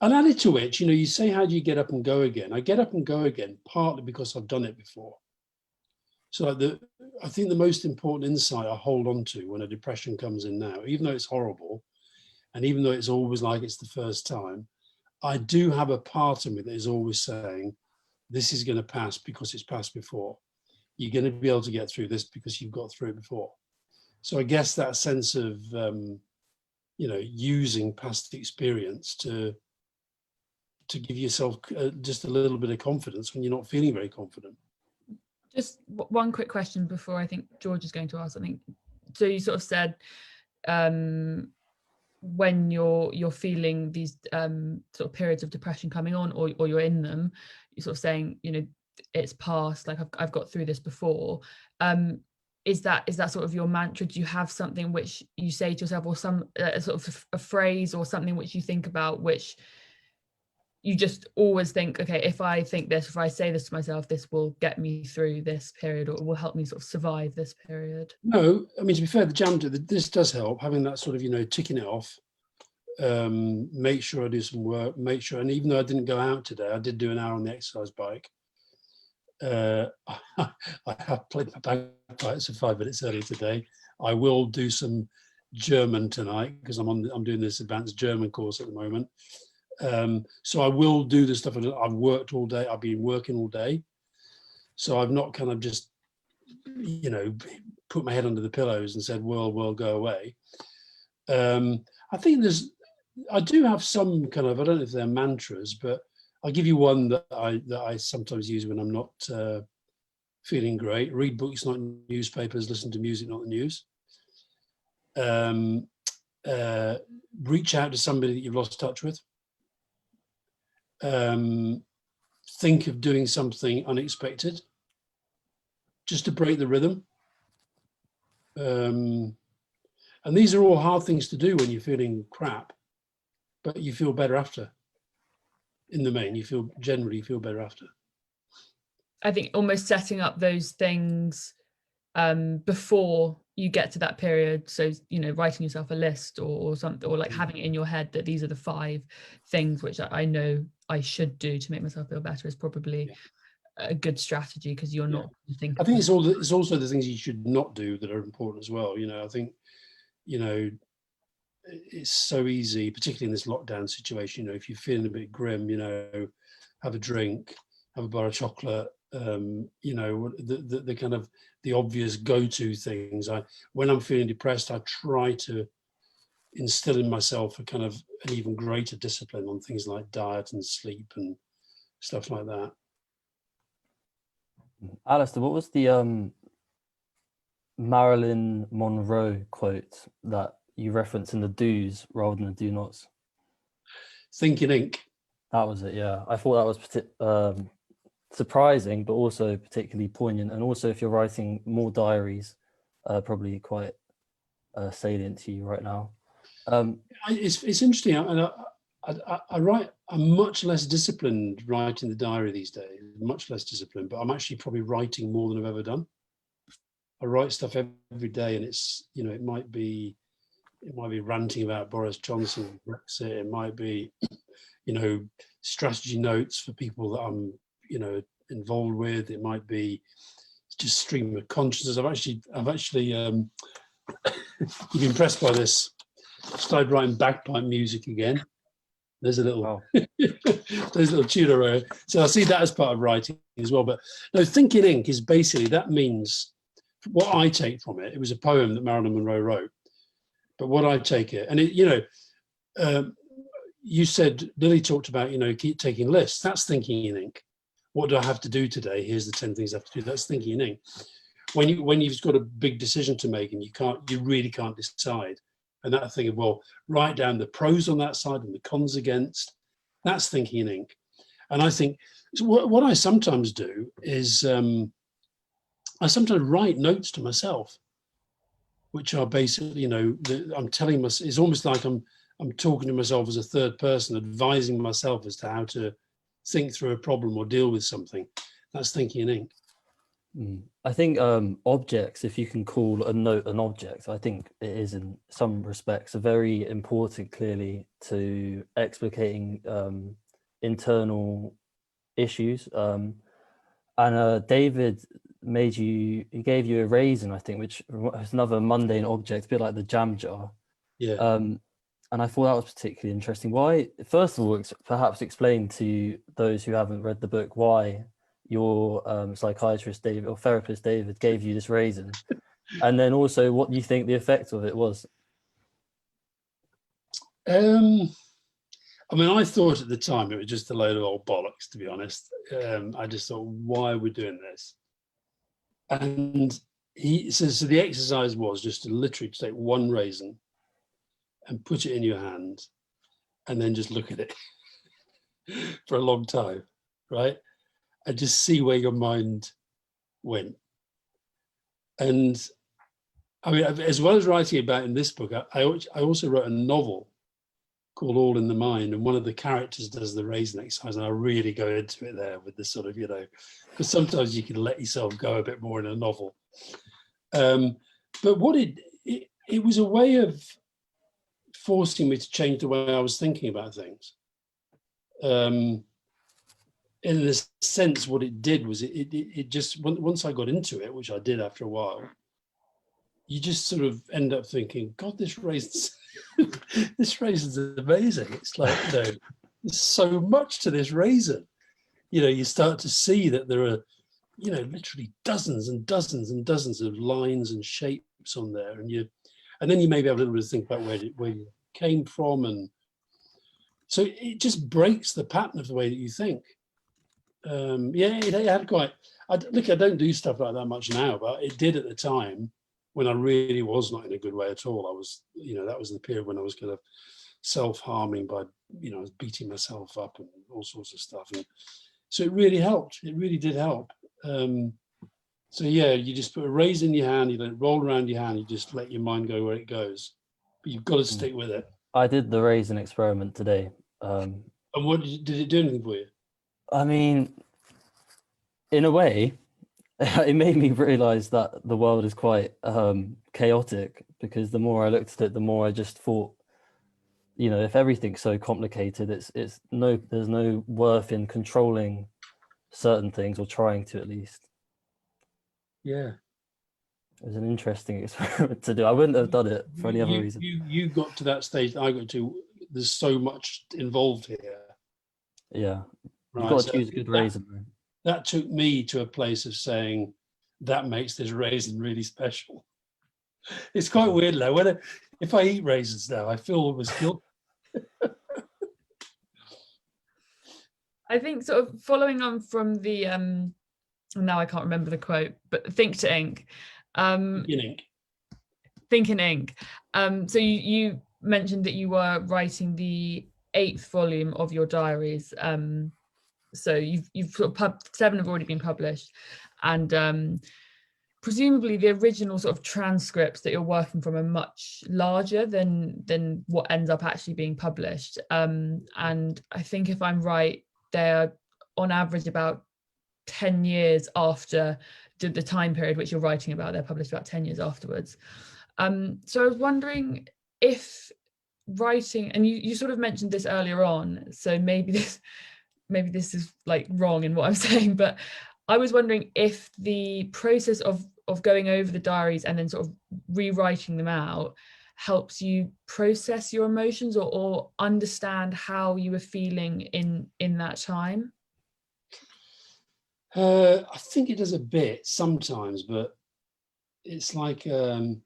and added to which, you say, how do you get up and go again? I get up and go again partly because I've done it before. So I think the most important insight I hold on to when a depression comes in now, even though it's horrible, and even though it's always like it's the first time, I do have a part of me that is always saying, this is going to pass because it's passed before. You're going to be able to get through this because you've got through it before. So I guess that sense of, using past experience to give yourself just a little bit of confidence when you're not feeling very confident. Just one quick question before I think George is going to ask something. So you sort of said when you're feeling these sort of periods of depression coming on, or you're in them, you're sort of saying, it's past, like I've got through this before. Is that sort of your mantra? Do you have something which you say to yourself, or some sort of a phrase or something which you think about, which you just always think, okay, if I think this, if I say this to myself, this will get me through this period, or will help me sort of survive this period? No, I mean, to be fair, this does help, having that sort of, ticking it off. Make sure I do some work, make sure, and even though I didn't go out today, I did do an hour on the exercise bike. I have played my bagpipes for 5 minutes earlier today. I will do some German tonight because I'm doing this advanced German course at the moment. So I will do the stuff. I've worked all day. I've been working all day. So I've not kind of just, put my head under the pillows and said, well, go away. I think I do have some kind of, I don't know if they're mantras, but I'll give you one that I sometimes use when I'm not feeling great. Read books, not newspapers. Listen to music, not the news. Reach out to somebody that you've lost touch with. Think of doing something unexpected just to break the rhythm. And these are all hard things to do when you're feeling crap, but you feel better after. In the main, generally feel better after. I think almost setting up those things before you get to that period. So, writing yourself a list or something, or like having it in your head that these are the 5 things which I know I should do to make myself feel better is probably a good strategy, because you're not thinking. I think it's also the things you should not do that are important as well. I think, it's so easy, particularly in this lockdown situation, if you're feeling a bit grim, have a drink, have a bar of chocolate, the kind of the obvious go-to things. When I'm feeling depressed, I try to instill in myself a kind of an even greater discipline on things like diet and sleep and stuff like that. Alastair, what was the Marilyn Monroe quote that you reference in the do's rather than the do nots? Think in ink. That was it, yeah. I thought that was surprising, but also particularly poignant. And also, if you're writing more diaries, probably quite salient to you right now. It's interesting. I'm much less disciplined writing the diary these days, much less disciplined, but I'm actually probably writing more than I've ever done. I write stuff every day, and it's, it might be ranting about Boris Johnson, Brexit. It might be, strategy notes for people that I'm, involved with. It might be just stream of consciousness. I've actually you'll be impressed by this. Started writing bagpipe music again. There's a little, there's a little tune. So I see that as part of writing as well. But no, think in ink is basically, that means what I take from it. It was a poem that Marilyn Monroe wrote. But what I take it, and you said, Lily talked about, keep taking lists. That's thinking in ink. What do I have to do today? Here's the 10 things I have to do. That's thinking in ink. When you've got a big decision to make and you really can't decide, and that thing of, well, write down the pros on that side and the cons against, that's thinking in ink. And I think what I sometimes do is I sometimes write notes to myself, which are basically, I'm telling myself, it's almost like I'm talking to myself as a third person, advising myself as to how to think through a problem or deal with something. That's thinking in ink. I think objects, if you can call a note an object, I think it is in some respects a very important, clearly, to explicating internal issues. And David he gave you a raisin, I think, which is another mundane object, a bit like the jam jar. Yeah. And I thought that was particularly interesting. Why, first of all, perhaps explain to those who haven't read the book why your psychiatrist David or therapist David gave you this raisin, and then also what you think the effect of it was. I mean, I thought at the time it was just a load of old bollocks, to be honest. I just thought, why are we doing this? And he says, so the exercise was just to literally take one raisin and put it in your hand and then just look at it for a long time, right? And just see where your mind went. And I mean, as well as writing about in this book, I also wrote a novel called All in the Mind, and one of the characters does the raisin exercise, and I really go into it there with this sort of, because sometimes you can let yourself go a bit more in a novel. But what it was a way of forcing me to change the way I was thinking about things. In a sense, what it did was it just, once I got into it, which I did after a while, you just sort of end up thinking, God, this raisin's amazing. It's like, there's so much to this raisin. You start to see that there are, literally dozens and dozens and dozens of lines and shapes on there, and then you maybe have a little bit to think about where you came from, and so it just breaks the pattern of the way that you think. It had quite. I don't do stuff like that much now, but it did at the time when I really was not in a good way at all. I was, that was the period when I was kind of self-harming by, I was beating myself up and all sorts of stuff, and so it really helped. It really did help. So yeah, you just put a raisin in your hand, you let it roll around your hand, you just let your mind go where it goes, but you've got to stick with it. I did the raisin experiment today. And what did it do anything for you? I mean, in a way, it made me realize that the world is quite chaotic, because the more I looked at it, the more I just thought, if everything's so complicated, there's no worth in controlling certain things, or trying to, at least. Yeah. It was an interesting experiment to do. I wouldn't have done it for any other reason. You got to that stage that I got to, there's so much involved here. Yeah. Right? You've got to choose a good raisin. That took me to a place of saying, that makes this raisin really special. It's quite weird though. If I eat raisins now, I feel almost guilty. I think sort of following on from the now I can't remember the quote, but think to ink. Think in ink. So you mentioned that you were writing the 8th volume of your diaries. So you've sort of 7 have already been published, and presumably the original sort of transcripts that you're working from are much larger than what ends up actually being published. And I think, if I'm right, they're on average about 10 years after the time period which you're writing about. They're published about 10 years afterwards. So I was wondering if writing, and you sort of mentioned this earlier on, so maybe this is like wrong in what I'm saying, but I was wondering if the process of going over the diaries and then sort of rewriting them out helps you process your emotions, or understand how you were feeling in that time. I think it does a bit sometimes, but it's like, it's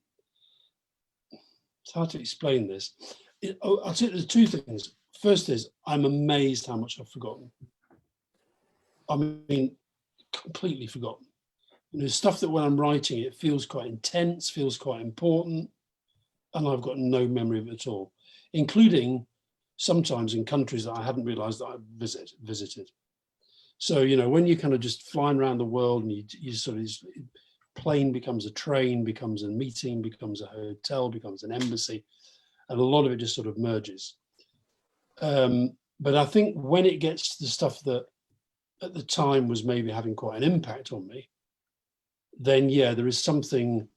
hard to explain this. I'll tell you, there's 2 things. First is, I'm amazed how much I've forgotten. I mean, completely forgotten. There's stuff that when I'm writing, it feels quite intense, feels quite important, and I've got no memory of it at all, including sometimes in countries that I hadn't realized that I visited. So, when you're kind of just flying around the world, and you sort of, plane becomes a train, becomes a meeting, becomes a hotel, becomes an embassy, and a lot of it just sort of merges. But I think when it gets to the stuff that at the time was maybe having quite an impact on me, then yeah, there is something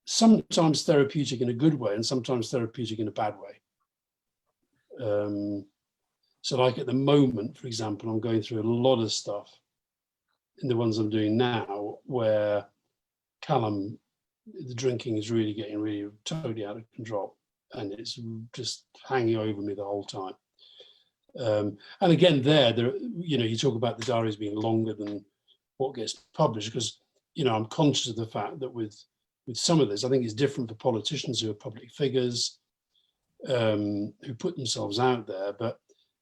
sometimes therapeutic in a good way and sometimes therapeutic in a bad way. So like at the moment, for example, I'm going through a lot of stuff in the ones I'm doing now where Callum, the drinking is really getting really totally out of control and it's just hanging over me the whole time. And again, there, you know, you talk about the diaries being longer than what gets published because, you know, I'm conscious of the fact that with some of this, I think it's different for politicians who are public figures, who put themselves out there. But,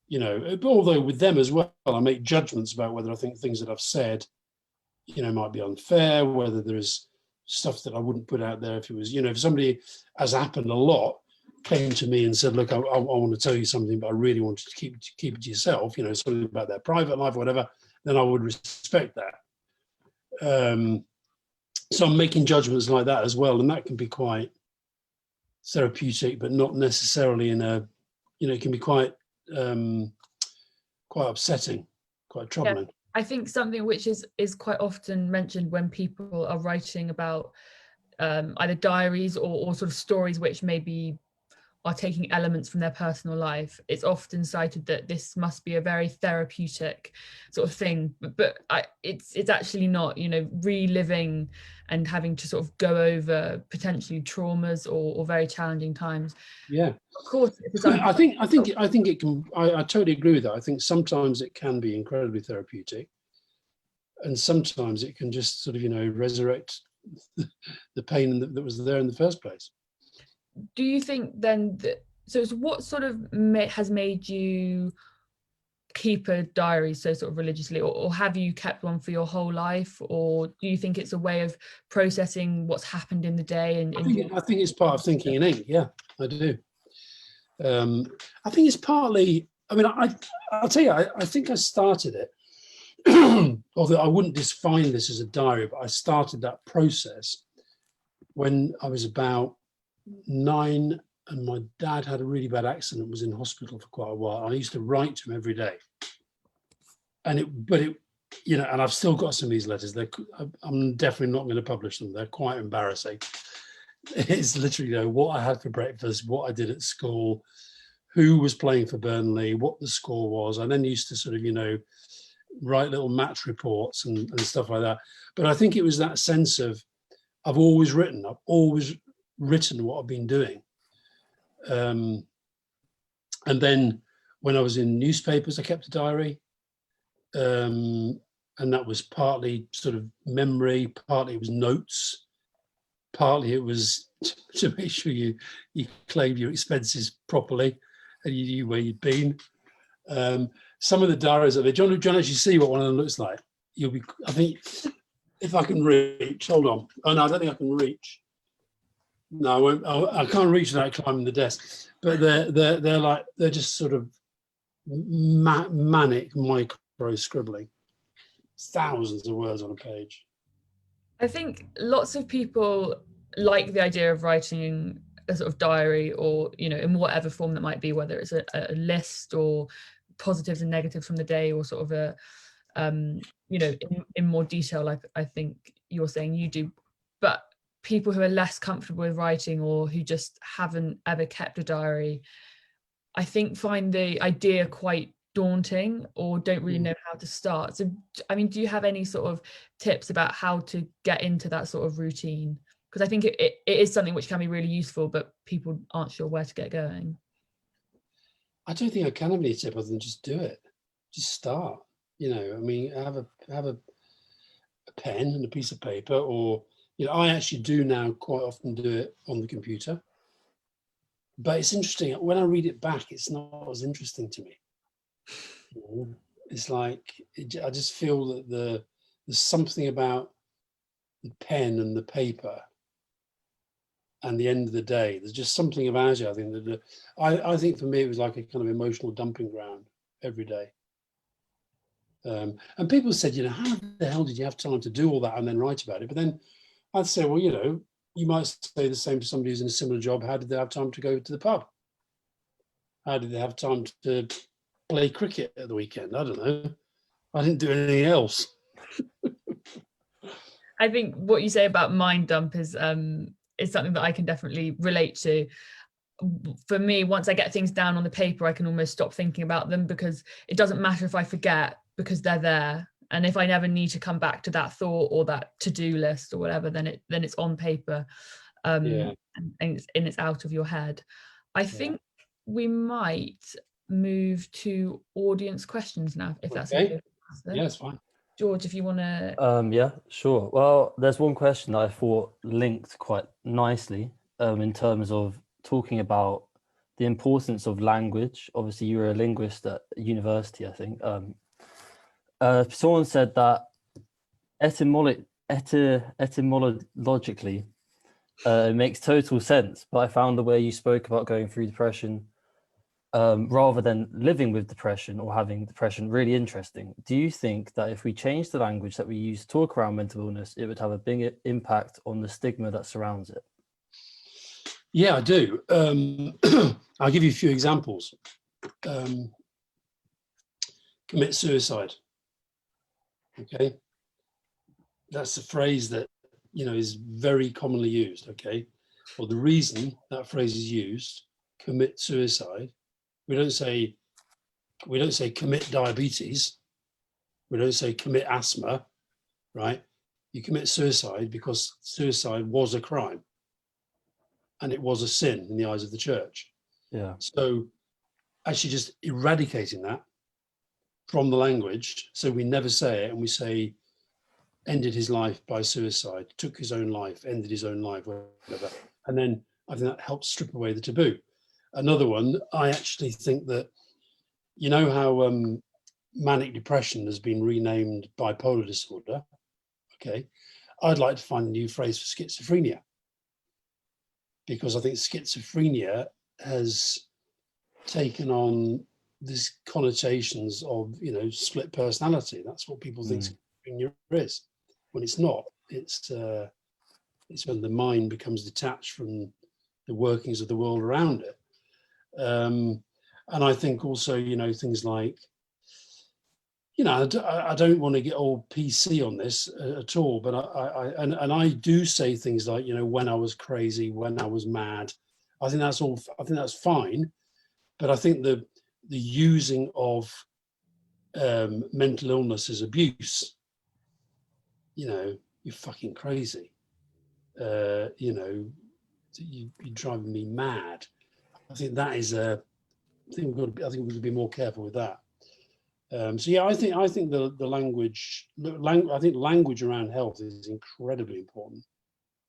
you know, although with them as well, I make judgments about whether I think things that I've said, you know, might be unfair, whether there is stuff that I wouldn't put out there if it was, you know, if somebody, as happened a lot, came to me and said, look, I want to tell you something, but I really want you to keep it to yourself, you know, something about their private life or whatever, then I would respect that. So I'm making judgments like that as well. And that can be quite therapeutic, but not necessarily in a, you know, it can be quite upsetting, quite troubling. Yeah, I think something which is quite often mentioned when people are writing about either diaries or sort of stories which maybe are taking elements from their personal life, it's often cited that this must be a very therapeutic sort of thing, but it's actually not, you know, reliving and having to sort of go over potentially traumas or very challenging times. Yeah, of course. I think it can. I totally agree with that. I think sometimes it can be incredibly therapeutic, and sometimes it can just sort of, you know, resurrect the pain that was there in the first place. Do you think then that, so what sort of has made you keep a diary so sort of religiously, or have you kept one for your whole life, or do you think it's a way of processing what's happened in the day? And I think it's part of thinking in ink. Yeah, I do. I think it's partly, I mean, I'll tell you, I think I started it, although I wouldn't define this as a diary, but I started that process when I was about 9 and my dad had a really bad accident, was in hospital for quite a while. I used to write to him every day. And you know, and I've still got some of these letters. I'm definitely not going to publish them. They're quite embarrassing. It's literally, you know, what I had for breakfast, what I did at school, who was playing for Burnley, what the score was. I then used to sort of, you know, write little match reports and stuff like that. But I think it was that sense of, I've always written what I've been doing. And then when I was in newspapers, I kept a diary. And that was partly sort of memory, partly it was notes, partly it was to make sure you claim your expenses properly and you knew where you'd been. Some of the diaries of it, John actually see what one of them looks like. I think, if I can reach, hold on. Oh no, I don't think I can reach. No, I won't. I can't reach without climbing the desk. But they're just sort of manic micro scribbling, thousands of words on a page. I think lots of people like the idea of writing a sort of diary, or, you know, in whatever form that might be, whether it's a list or positives and negatives from the day, or sort of a you know, in more detail, like I think you're saying you do. But people who are less comfortable with writing, or who just haven't ever kept a diary, I think find the idea quite daunting, or don't really know how to start. So, I mean, do you have any sort of tips about how to get into that sort of routine? Because I think it is something which can be really useful, but people aren't sure where to get going. I don't think I can have any tip other than just do it. Just start. You know, I mean, have a pen and a piece of paper, or, you know, I actually do now quite often do it on the computer. But it's interesting, when I read it back, it's not as interesting to me. You know, it's like, I just feel that there's something about the pen and the paper and the end of the day. There's just something about it, I think, that I think for me, it was like a kind of emotional dumping ground every day. And people said, you know, how the hell did you have time to do all that and then write about it? But then I'd say, well, you know, you might say the same to somebody who's in a similar job. How did they have time to go to the pub? How did they have time to play cricket at the weekend? I don't know. I didn't do anything else. I think what you say about mind dump is something that I can definitely relate to. For me, once I get things down on the paper, I can almost stop thinking about them, because it doesn't matter if I forget, because they're there. And if I never need to come back to that thought or that to-do list or whatever, then it's on paper, and it's out of your head. I think we might move to audience questions now, if that's okay. Yeah, it's fine. George, if you want to. Yeah, sure. Well, there's one question that I thought linked quite nicely in terms of talking about the importance of language. Obviously, you were a linguist at university, I think. Someone said that etymologically, it makes total sense, but I found the way you spoke about going through depression rather than living with depression or having depression really interesting. Do you think that if we change the language that we use to talk around mental illness, it would have a big impact on the stigma that surrounds it? Yeah, I do. I'll give you a few examples. Commit suicide. Okay, that's a phrase that, you know, is very commonly used. Okay, well, the reason that phrase is used, commit suicide, we don't say commit diabetes, we don't say commit asthma, right? You commit suicide because suicide was a crime and it was a sin in the eyes of the church. Yeah. So actually just eradicating that from the language, so we never say it, and we say ended his life by suicide, took his own life, ended his own life, whatever. And then I think that helps strip away the taboo. Another one, I actually think that, you know how manic depression has been renamed bipolar disorder? Okay, I'd like to find a new phrase for schizophrenia, because I think schizophrenia has taken on these connotations of, you know, split personality. That's what people think schizophrenia is, when it's not. It's when the mind becomes detached from the workings of the world around it. And I think also, you know, things like, you know, I don't want to get all PC on this at all, but I do say things like, you know, when I was crazy, when I was mad. I think that's fine, but I think the using of mental illness as abuse, you know, you're fucking crazy, you know, you're driving me mad. I think that is I think we've got to be more careful with that. So yeah, I think the language, I think language around health is incredibly important,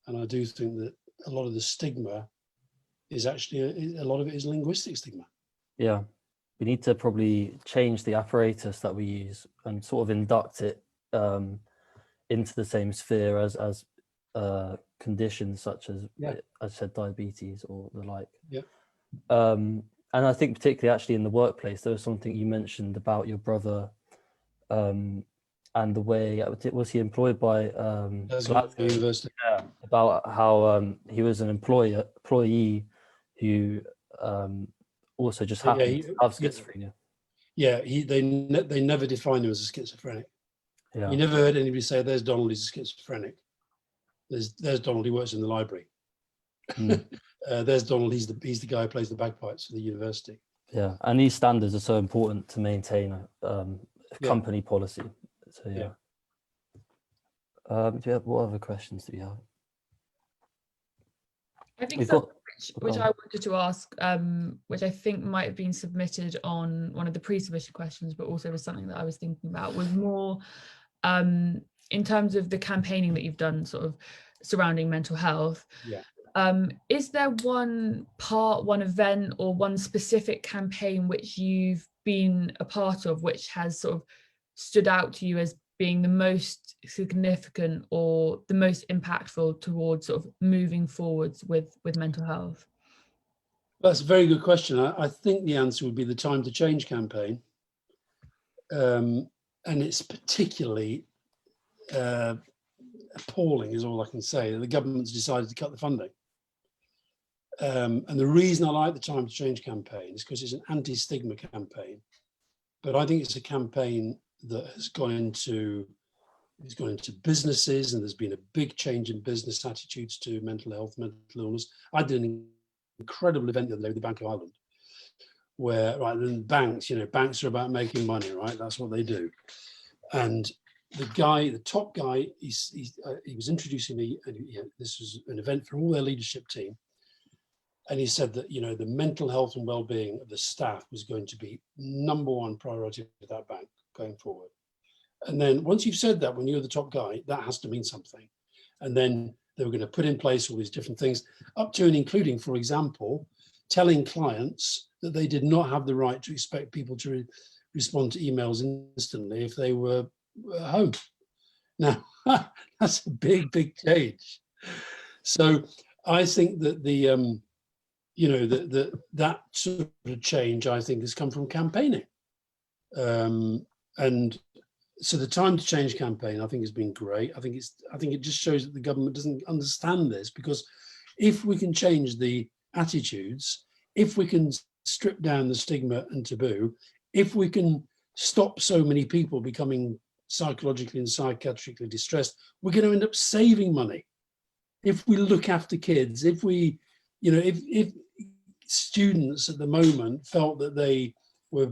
and I do think that a lot of the stigma is actually a lot of it is linguistic stigma. Yeah, we need to probably change the apparatus that we use and sort of induct it into the same sphere as conditions such as, I said, diabetes or the like. Yeah. And I think particularly actually in the workplace, there was something you mentioned about your brother and the way, was he employed by Glasgow University? Yeah, about how he was an employee who also just happened to have schizophrenia. Yeah, they never defined him as a schizophrenic. Yeah. You never heard anybody say, "There's Donald, he's a schizophrenic." There's Donald, he works in the library. There's Donald, he's the guy who plays the bagpipes for the university. Yeah, and these standards are so important to maintain a company policy. So yeah. Do you have, what other questions do you have? I think which I wanted to ask, which I think might have been submitted on one of the pre-submission questions, but also was something that I was thinking about, was more in terms of the campaigning that you've done sort of surrounding mental health. Yeah. Is there one event or one specific campaign which you've been a part of which has sort of stood out to you as being the most significant or the most impactful towards sort of moving forwards with mental health? That's a very good question. I think the answer would be the Time to Change campaign. And it's particularly appalling, is all I can say, that the government's decided to cut the funding. And the reason I like the Time to Change campaign is because it's an anti-stigma campaign. But I think it's a campaign that has gone into businesses, and there's been a big change in business attitudes to mental health, mental illness. I did an incredible event the other day with the Bank of Ireland, where then banks, banks are about making money, right? That's what they do. And the top guy, he was introducing me, and this was an event for all their leadership team. And he said that, the mental health and well-being of the staff was going to be #1 priority for that bank going forward. And then once you've said that, when you're the top guy, that has to mean something. And then they were going to put in place all these different things, up to and including, for example, telling clients that they did not have the right to expect people to respond to emails instantly if they were at home. Now, that's a big, big change. So I think that that sort of change, I think, has come from campaigning. And so the Time to Change campaign, I think, has been great. I think it just shows that the government doesn't understand this, because if we can change the attitudes, if we can strip down the stigma and taboo, if we can stop so many people becoming psychologically and psychiatrically distressed, we're going to end up saving money. If we look after kids, if we, if students at the moment felt that they were,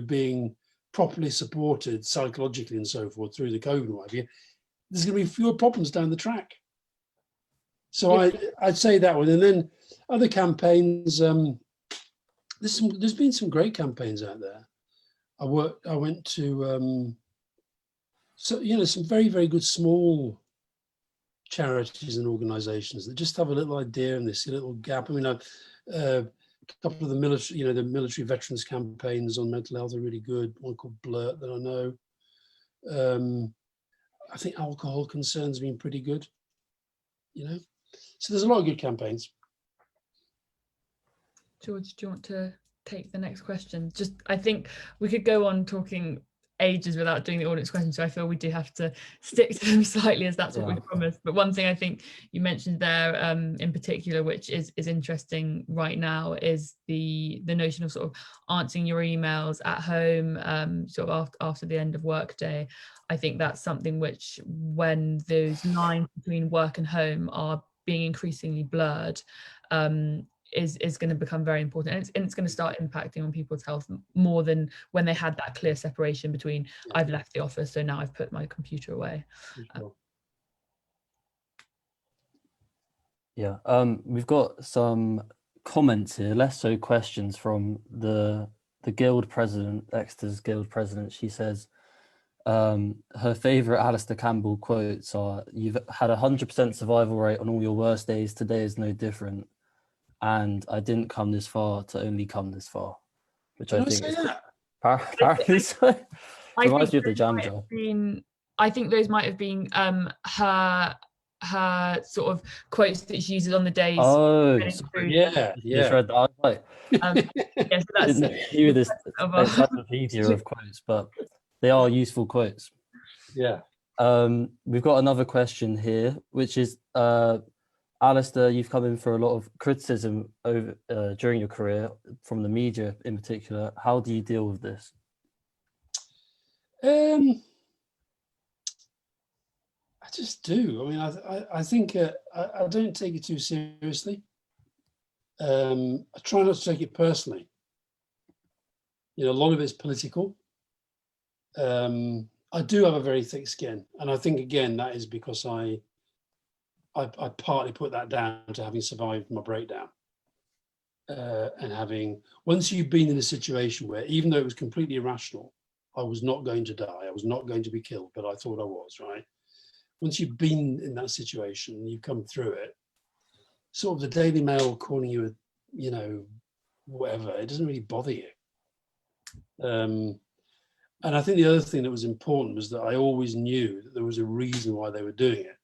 being properly supported psychologically and so forth through the COVID and what have you, there's going to be fewer problems down the track. So yeah. I'd say that one. And then other campaigns, there's been some great campaigns out there. I went to some very, very good small charities and organizations that just have a little idea and this little gap. I mean, a couple of the military, the military veterans campaigns on mental health are really good. One called Blurt that I know. I think alcohol concerns have been pretty good, So there's a lot of good campaigns. George, do you want to take the next question? I think we could go on talking ages without doing the audience questions, so I feel we do have to stick to them slightly, as that's what we promised. But one thing I think you mentioned there in particular, which is interesting right now, is the notion of sort of answering your emails at home, sort of after the end of work day. I think that's something which, when those lines between work and home are being increasingly blurred, is going to become very important, and it's going to start impacting on people's health more than when they had that clear separation between I've left the office, so now I've put my computer away. We've got some comments here, less so questions, from the guild president, Exeter's guild president. She says her favorite Alastair Campbell quotes are, "You've had 100% survival rate on all your worst days. Today is no different. And I didn't come this far to only come this far," which I think is apparently so. Reminds me of the jam jar. I think those might have been her sort of quotes that she uses on the days. Oh, yeah. Read that. I was like, so that's, didn't hear this encyclopedia of quotes, but they are useful quotes. Yeah. We've got another question here, which is, Alastair, you've come in for a lot of criticism over during your career from the media in particular. How do you deal with this? I just do. I mean, I think I don't take it too seriously. I try not to take it personally. A lot of it's political. I do have a very thick skin, and I think, again, that is because I partly put that down to having survived my breakdown, and having, once you've been in a situation where, even though it was completely irrational, I was not going to die, I was not going to be killed, but I thought I was, right? Once you've been in that situation, you come through it, sort of the Daily Mail calling you whatever, it doesn't really bother you. And I think the other thing that was important was that I always knew that there was a reason why they were doing it.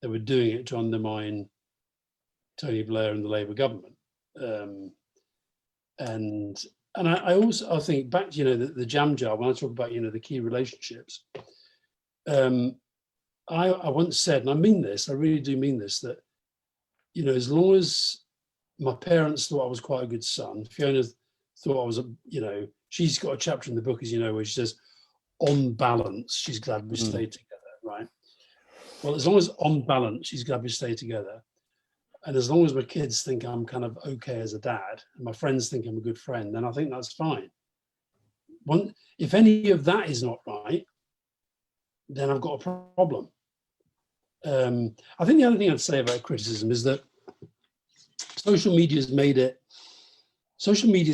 They were doing it to undermine Tony Blair and the Labour government. And I think back to, the jam jar, when I talk about, the key relationships, I once said, and I mean this, I really do mean this, that, as long as my parents thought I was quite a good son, Fiona thought I was, she's got a chapter in the book, as you know, where she says, on balance, she's glad we stayed together, right? Well, as long as on balance, she's glad we stayed together. And as long as my kids think I'm kind of okay as a dad, and my friends think I'm a good friend, then I think that's fine. If any of that is not right, then I've got a problem. I think the other thing I'd say about criticism is that social media's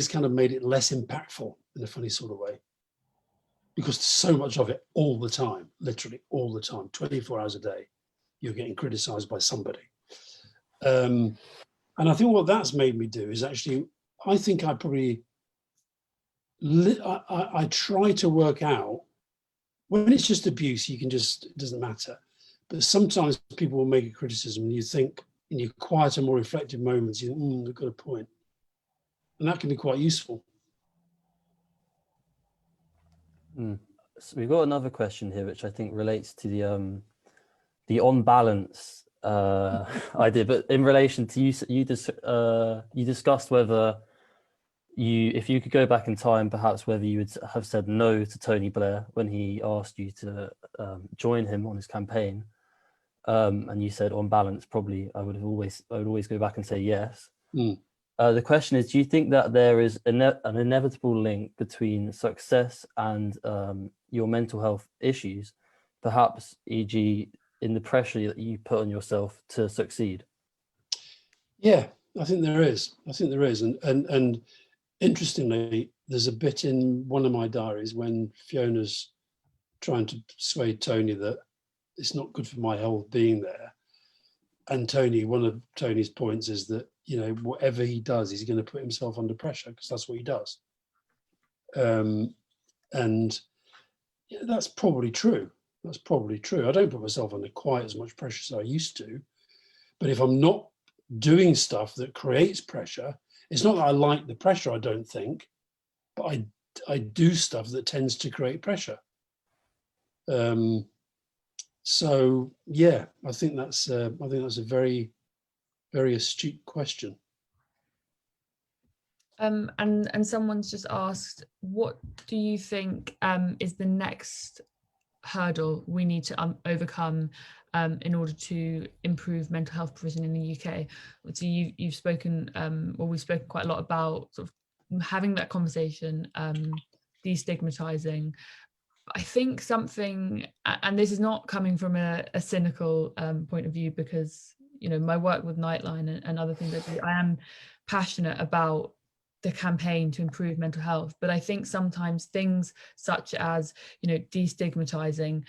kind of made it less impactful in a funny sort of way, because so much of it all the time, literally all the time, 24 hours a day, you're getting criticized by somebody. And I think what that's made me do is actually, I think I probably, I try to work out, when it's just abuse, you can just, it doesn't matter. But sometimes people will make a criticism and you think, in your quieter, more reflective moments, you think, they've got a point. And that can be quite useful. So we've got another question here, which I think relates to the on balance idea, but in relation to you discussed whether if you could go back in time, perhaps whether you would have said no to Tony Blair when he asked you to join him on his campaign, and you said on balance, probably I would always go back and say yes. The question is, do you think that there is an inevitable link between success and your mental health issues, perhaps, e.g., in the pressure that you put on yourself to succeed? Yeah, I think there is. And interestingly, there's a bit in one of my diaries when Fiona's trying to persuade Tony that it's not good for my health being there. And Tony, one of Tony's points is that, whatever he does, he's going to put himself under pressure because that's what he does. And that's probably true. I don't put myself under quite as much pressure as I used to. But if I'm not doing stuff that creates pressure, it's not that I like the pressure, I don't think, but I do stuff that tends to create pressure. So yeah, I think that's a very, very astute question. And someone's just asked, what do you think is the next hurdle we need to overcome in order to improve mental health provision in the UK? So you've spoken, we've spoken quite a lot about sort of having that conversation, destigmatizing. I think something, and this is not coming from a cynical point of view, because my work with Nightline and other things I do, I am passionate about the campaign to improve mental health, but I think sometimes things such as destigmatizing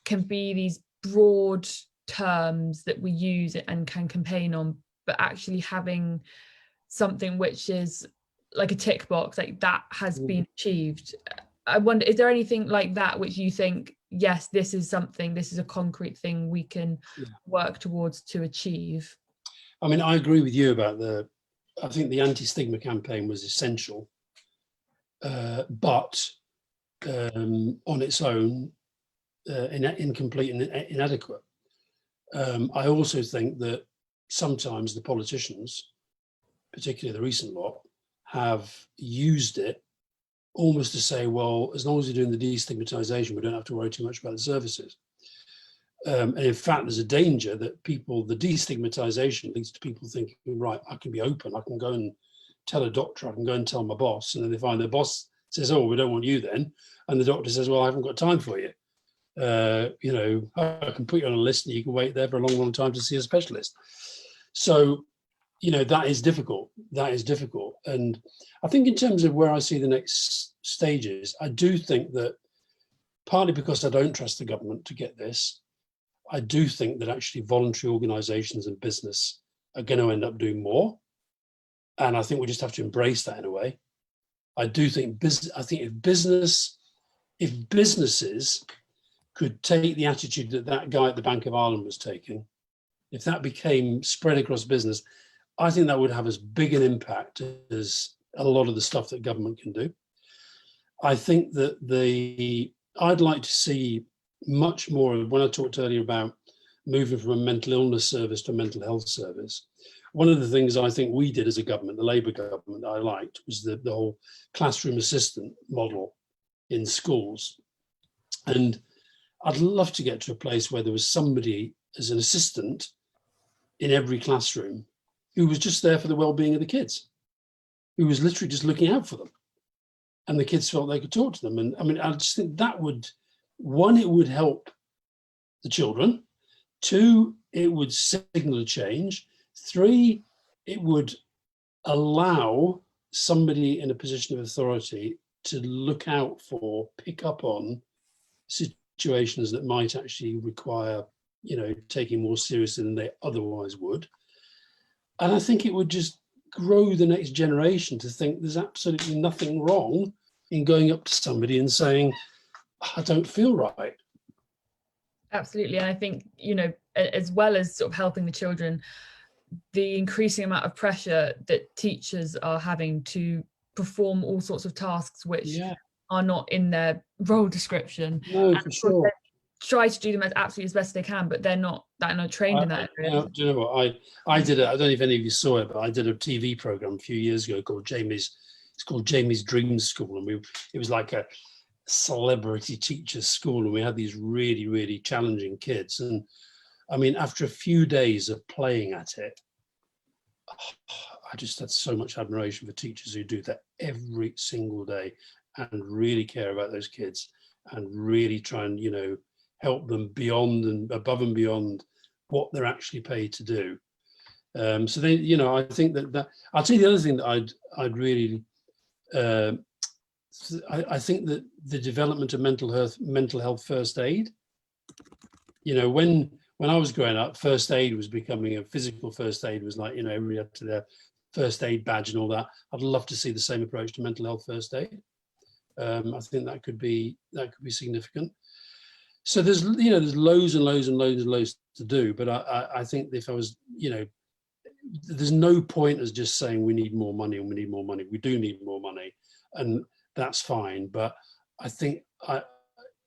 can be these broad terms that we use and can campaign on, but actually having something which is like a tick box, like that has been achieved. I wonder, is there anything like that which you think, yes, this is a concrete thing we can work towards to achieve? I mean, I agree with you about I think the anti-stigma campaign was essential, but on its own, incomplete and inadequate. I also think that sometimes the politicians, particularly the recent lot, have used it almost to say, well, as long as you're doing the destigmatization, we don't have to worry too much about the services. And in fact, there's a danger that the destigmatization leads to people thinking, right, I can be open, I can go and tell a doctor, I can go and tell my boss, and then they find their boss says, oh, we don't want you then. And the doctor says, well, I haven't got time for you. I can put you on a list and you can wait there for a long, long time to see a specialist. So, that is difficult. And I think in terms of where I see the next stages, I do think that partly because I don't trust the government to get this, I do think that actually voluntary organisations and business are going to end up doing more. And I think we just have to embrace that in a way. I do think if businesses could take the attitude that guy at the Bank of Ireland was taking, if that became spread across business, I think that would have as big an impact as a lot of the stuff that government can do. I think that I'd like to see much more, when I talked earlier about moving from a mental illness service to a mental health service, one of the things I think we did as a government, the Labour government, that I liked was the whole classroom assistant model in schools. And I'd love to get to a place where there was somebody as an assistant in every classroom who was just there for the well-being of the kids, who was literally just looking out for them. And the kids felt they could talk to them. And I mean, I just think that would, one, it would help the children. Two, it would signal a change. Three, it would allow somebody in a position of authority to look out for, pick up on situations that might actually require, you know, taking more seriously than they otherwise would. And I think it would just grow the next generation to think there's absolutely nothing wrong in going up to somebody and saying, I don't feel right. Absolutely. And I think, you know, as well as sort of helping the children, the increasing amount of pressure that teachers are having to perform all sorts of tasks which are not in their role description. No, for sure. Try to do them as absolutely as best they can, but they're not trained in that area. Do you know what? I did it. I don't know if any of you saw it, but I did a TV program a few years ago called Jamie's. It's called Jamie's Dream School, and it was like a celebrity teachers school, and we had these really, really challenging kids. And I mean, after a few days of playing at it, I just had so much admiration for teachers who do that every single day and really care about those kids and really try and, you know, help them beyond and above and beyond what they're actually paid to do. So they, you know, I think that I'll tell you the other thing that I'd really, I think that the development of mental health first aid, you know, when I was growing up, first aid was becoming a physical first aid was like, you know, everybody had to their first aid badge and all that. I'd love to see the same approach to mental health first aid. I think that could be significant. So there's, you know, there's loads and loads and loads and loads to do. But I think if I was, you know, there's no point as just saying we need more money and we need more money. We do need more money, and that's fine. But I think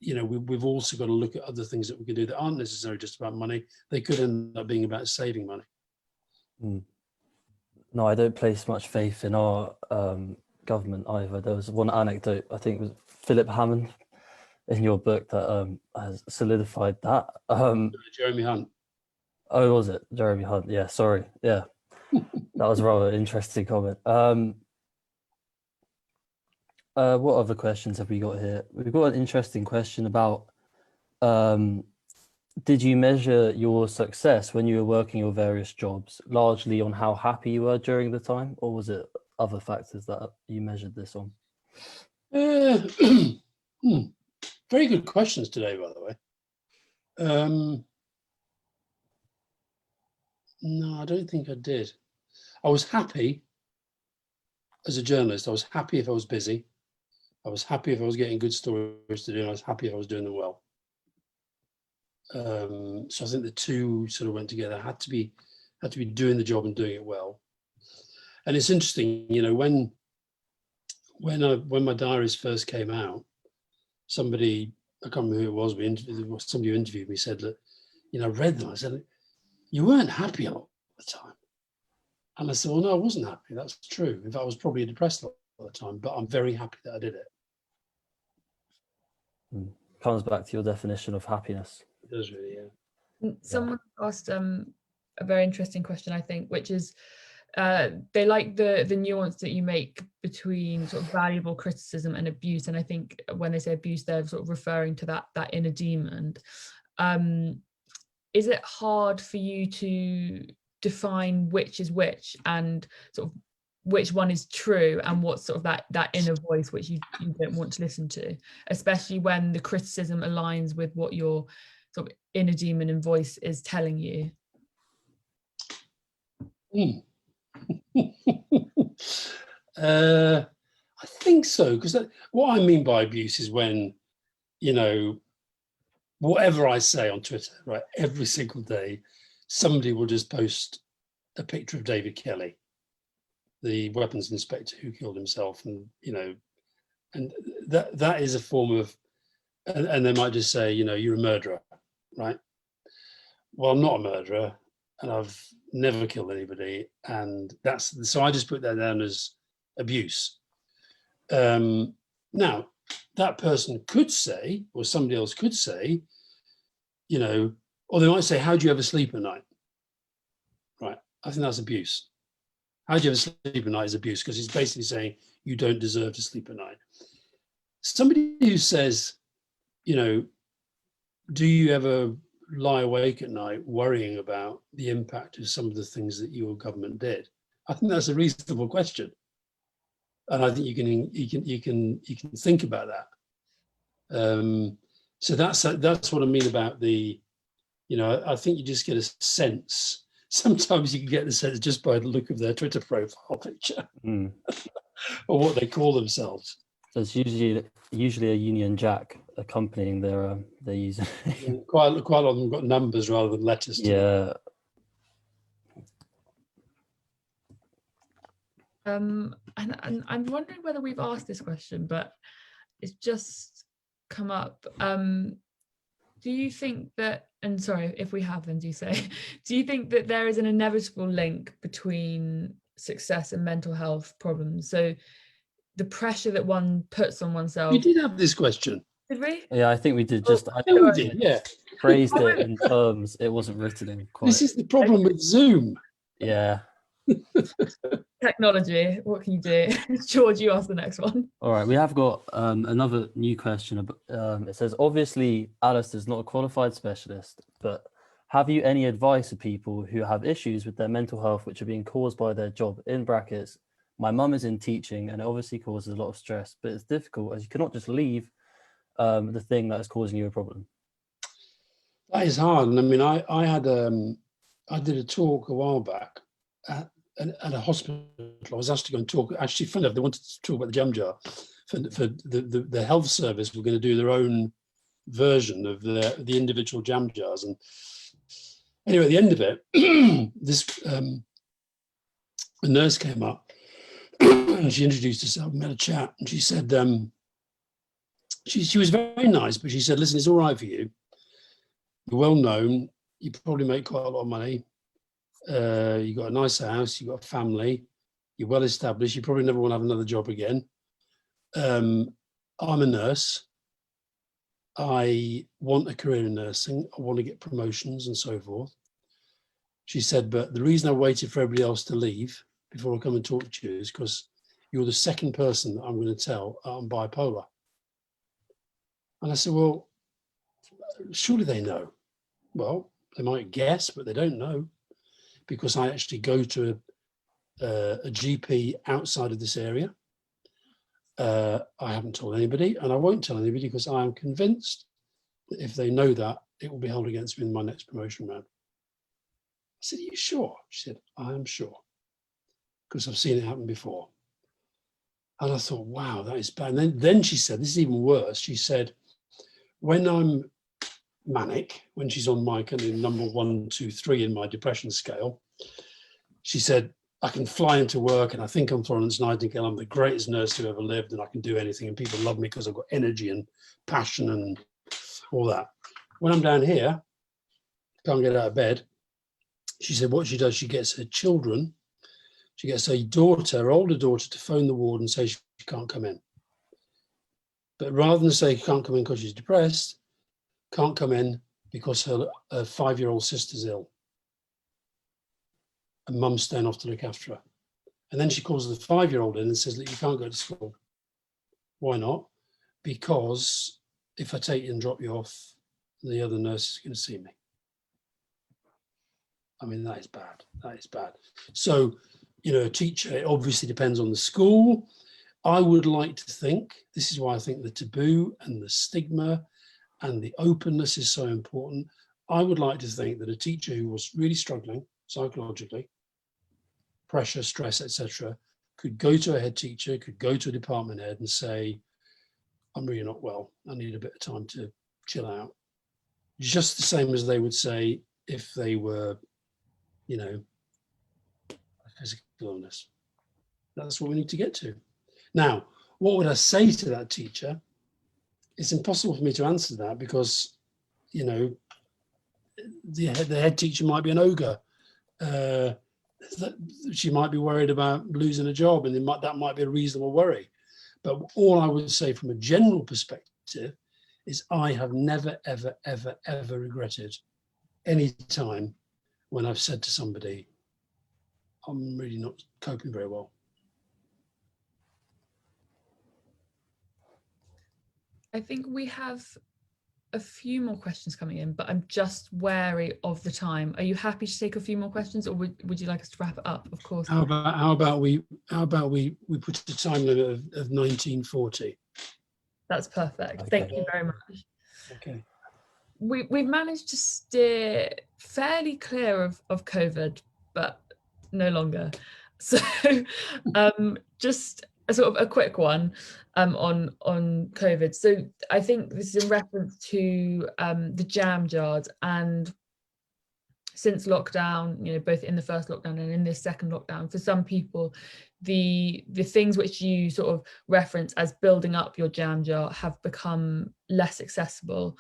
you know, we've also got to look at other things that we can do that aren't necessarily just about money. They could end up being about saving money. No, I don't place much faith in our government either. There was one anecdote, I think it was Philip Hammond in your book that has solidified that. Jeremy Hunt. Oh, was it? Jeremy Hunt. Yeah, sorry. Yeah, that was a rather interesting comment. What other questions have we got here? We've got an interesting question about, did you measure your success when you were working your various jobs largely on how happy you were during the time, or was it other factors that you measured this on? Very good questions today, by the way. No, I don't think I did. I was happy as a journalist. I was happy if I was busy. I was happy if I was getting good stories to do, and I was happy if I was doing them well. So I think the two sort of went together. I had to be doing the job and doing it well. And it's interesting, you know, when my diaries first came out, somebody, I can't remember who it was, somebody who interviewed me said that, you know, I read them. I said, you weren't happy a lot of the time. And I said, well, no, I wasn't happy. That's true. In fact, I was probably depressed a lot of the time, but I'm very happy that I did it. Comes back to your definition of happiness. It does really, yeah. Someone asked a very interesting question, I think, which is they like the nuance that you make between sort of valuable criticism and abuse. And I think when they say abuse, they're sort of referring to that inner demon. Is it hard for you to define which is which and sort of which one is true and what's sort of that inner voice which you don't want to listen to, especially when the criticism aligns with what your sort of inner demon and voice is telling you? I think so, because what I mean by abuse is when, you know, whatever I say on Twitter, right, every single day, somebody will just post a picture of David Kelly, the weapons inspector who killed himself, and, you know, and that is a form of, and they might just say, you know, you're a murderer, right? Well, I'm not a murderer, and I've never killed anybody, and so I just put that down as abuse. Now, that person could say, or somebody else could say, you know, or they might say, how do you ever sleep at night? Right. I think that's abuse. How do you ever sleep at night is abuse, because it's basically saying you don't deserve to sleep at night. Somebody who says, you know, do you ever lie awake at night worrying about the impact of some of the things that your government did? I think that's a reasonable question, and I think you can think about that. So that's what I mean about the, you know, I think you just get a sense. Sometimes you can get the sense just by the look of their Twitter profile picture or what they call themselves. There's usually a Union Jack accompanying their user. Quite a lot of them got numbers rather than letters. Yeah. And I'm wondering whether we've asked this question, but it's just come up. Do you think that, and sorry if we have, then do say, do you think that there is an inevitable link between success and mental health problems? So the pressure that one puts on oneself. We did have this question. Did we? Yeah, I think we did. Just I we did, yeah. Phrased it in terms it wasn't written in quite. This is the problem with Zoom. Yeah. Technology, what can you do? George, you ask the next one. All right, we have got another new question. It says, obviously, Alastair is not a qualified specialist, but have you any advice for people who have issues with their mental health which are being caused by their job? In brackets, my mum is in teaching and it obviously causes a lot of stress, but it's difficult as you cannot just leave the thing that is causing you a problem. That is hard. And I mean, I did a talk a while back at a hospital. I was asked to go and talk. Actually, funny enough, they wanted to talk about the jam jar. For the health service were going to do their own version of the individual jam jars. And anyway, at the end of it, a nurse came up and she introduced herself and had a chat. And she said, she was very nice, but she said, listen, it's all right for you. You're well known. You probably make quite a lot of money. You got a nice house, you got a family, you're well established, you probably never want to have another job again. I'm a nurse. I want a career in nursing. I want to get promotions and so forth. She said, but the reason I waited for everybody else to leave before I come and talk to you is because you're the second person that I'm going to tell I'm bipolar. And I said, well, surely they know. Well, they might guess, but they don't know. Because I actually go to a GP outside of this area. I haven't told anybody, and I won't tell anybody because I am convinced that if they know that, it will be held against me in my next promotion round. I said, are you sure? She said, I am sure, because I've seen it happen before. And I thought, wow, that is bad. And then she said, this is even worse. She said, when I'm manic, when she's on my kind of number 1, 2, 3 in my depression scale, she said, I can fly into work and I think I'm Florence Nightingale, I'm the greatest nurse who ever lived and I can do anything and people love me because I've got energy and passion and all that. When I'm down here, can't get out of bed, she said what she does, she gets her children, she gets her daughter, her older daughter, to phone the ward and say she can't come in. But rather than say she can't come in because she's depressed, can't come in because her 5-year-old sister's ill and mum's staying off to look after her. And then she calls the 5-year-old in and says, look, you can't go to school. Why not? Because if I take you and drop you off, the other nurse is going to see me. I mean, that is bad. That is bad. So, you know, a teacher, it obviously depends on the school. I would like to think, this is why I think the taboo and the stigma and the openness is so important. I would like to think that a teacher who was really struggling psychologically, pressure, stress, etc., could go to a head teacher, could go to a department head and say, I'm really not well. I need a bit of time to chill out. Just the same as they would say if they were, you know, a physical illness. That's what we need to get to. Now, what would I say to that teacher? It's impossible for me to answer that because, you know, the head teacher might be an ogre. She might be worried about losing a job, and that might be a reasonable worry. But all I would say from a general perspective is I have never, ever, ever, ever regretted any time when I've said to somebody, I'm really not coping very well. I think we have a few more questions coming in, but I'm just wary of the time. Are you happy to take a few more questions, or would you like us to wrap it up? Of course. How about we put a time limit of 1940? That's perfect. Okay. Thank you very much. Okay. We've managed to steer fairly clear of COVID, but no longer. So just a sort of a quick one on COVID. So I think this is in reference to the jam jars, and since lockdown, you know, both in the first lockdown and in this second lockdown, for some people, the things which you sort of reference as building up your jam jar have become less accessible.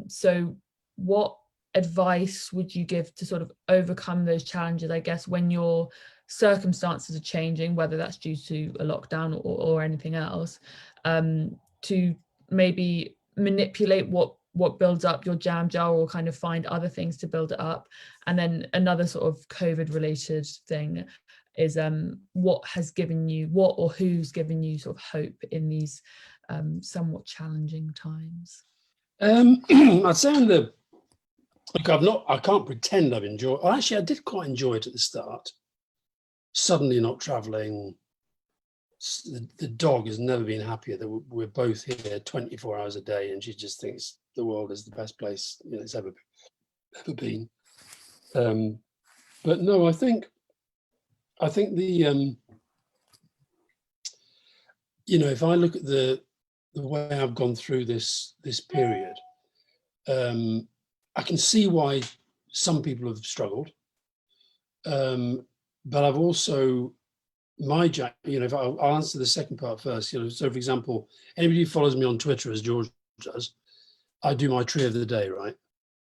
So what advice would you give to sort of overcome those challenges, I guess, when your circumstances are changing, whether that's due to a lockdown or anything else, to maybe manipulate what builds up your jam jar, or kind of find other things to build it up? And then another sort of COVID related thing is what has given you, what or who's given you sort of hope in these somewhat challenging times? I'd say I can't pretend I've enjoyed, well, actually I did quite enjoy it at the start. Suddenly not traveling. The dog has never been happier that we're both here 24 hours a day, and she just thinks the world is the best place, you know, it's ever been. But no, I think the you know, if I look at the way I've gone through this period, I can see why some people have struggled, but I've also, you know, if I'll answer the second part first, you know, so for example, anybody who follows me on Twitter, as George does, I do my tree of the day, right?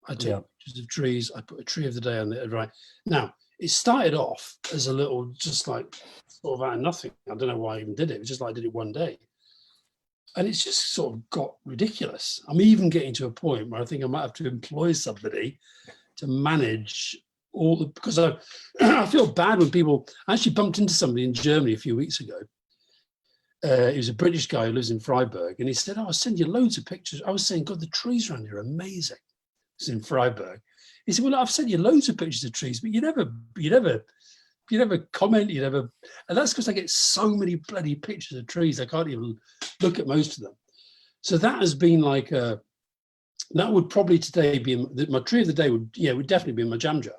I take pictures of trees, I put a tree of the day on there, right? Now, it started off as a little, just like sort of out of nothing. I don't know why I even did it. It was just like I did it one day. And it's just sort of got ridiculous. I'm even getting to a point where I think I might have to employ somebody to manage all the, because I feel bad when people, I actually bumped into somebody in Germany a few weeks ago. He was a British guy who lives in Freiburg, and he said, I'll send you loads of pictures. I was saying, God, the trees around here are amazing. It's in Freiburg. He said, well, I've sent you loads of pictures of trees, but you never comment, and that's because I get so many bloody pictures of trees, I can't even look at most of them. So that has been like that would probably today be my tree of the day would definitely be in my jam jar.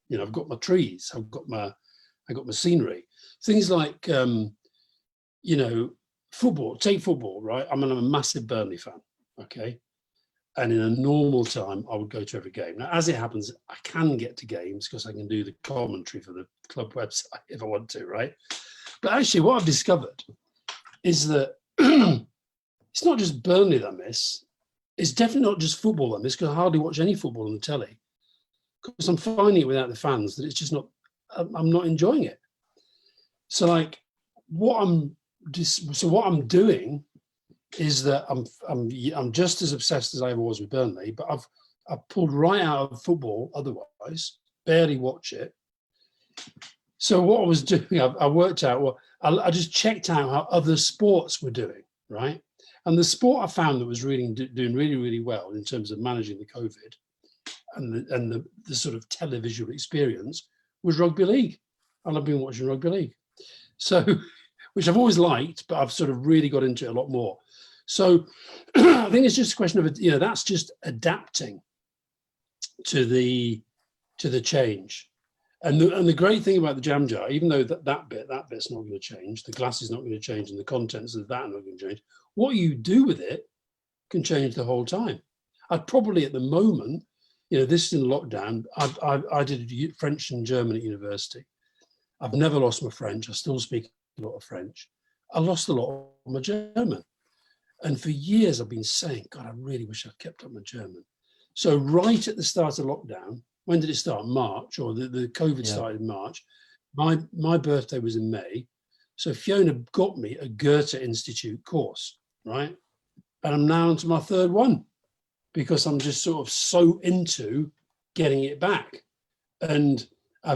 You know, I've got my trees, I've got my scenery, things like you know, take football, right? I'm a massive Burnley fan, okay? And in a normal time, I would go to every game. Now, as it happens, I can get to games because I can do the commentary for the club website if I want to, right? But actually, what I've discovered is that it's not just Burnley that I miss. It's definitely not just football that I miss, because I hardly watch any football on the telly. Because I'm finding it without the fans that it's just not, I'm not enjoying it. So like what I'm doing is that I'm just as obsessed as I ever was with Burnley, but I've pulled right out of football otherwise, barely watch it. So what I was doing, I worked out, well, I just checked out how other sports were doing, right? And the sport I found that was doing really, really well in terms of managing the COVID and the sort of televisual experience was rugby league. And I've been watching rugby league. So, which I've always liked, but I've sort of really got into it a lot more. So I think it's just a question of, you know, that's just adapting to the change. And the great thing about the jam jar, even though that bit's not going to change, the glass is not going to change, and the contents of that are not going to change, what you do with it can change the whole time. I'd probably at the moment, you know, this is in lockdown, I did French and German at university. I've never lost my French. I still speak a lot of French. I lost a lot of my German. And for years I've been saying, God, I really wish I'd kept up my German. So right at the start of lockdown, when did it start? March, or the COVID started in March. My birthday was in May. So Fiona got me a Goethe Institute course, right? And I'm now onto my third one because I'm just sort of so into getting it back. And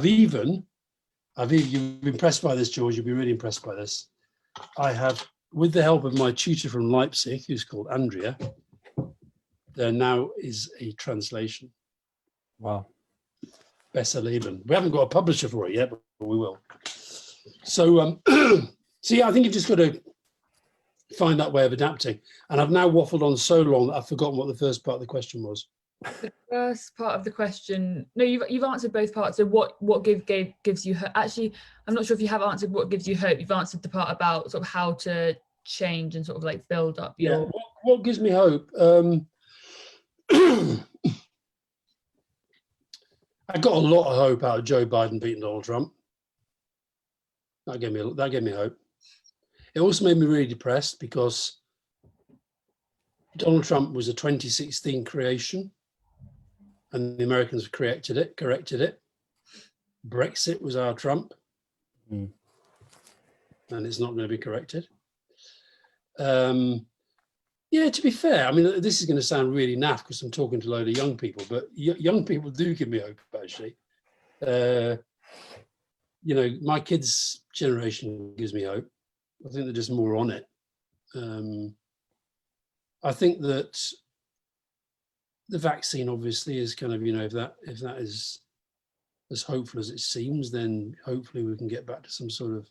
you've been impressed by this, George, you'll be really impressed by this. I have, with the help of my tutor from Leipzig, who's called Andrea, there now is a translation. Wow. Besser Leben. We haven't got a publisher for it yet, but we will. So, so yeah, I think you've just got to find that way of adapting. And I've now waffled on so long that I've forgotten what the first part of the question was. The first part of the question, no, you've answered both parts. So what gives you hope? Actually, I'm not sure if you have answered what gives you hope. You've answered the part about sort of how to change and sort of like build up your. Yeah. What gives me hope? I got a lot of hope out of Joe Biden beating Donald Trump. That gave me hope. It also made me really depressed because Donald Trump was a 2016 creation, and the Americans corrected it. Brexit was our Trump, and it's not going to be corrected. Yeah, to be fair, I mean, this is going to sound really naff because I'm talking to a load of young people, but young people do give me hope, actually. You know, my kids' generation gives me hope. I think they're just more on it. I think that the vaccine obviously is kind of, you know, if that is as hopeful as it seems, then hopefully we can get back to some sort of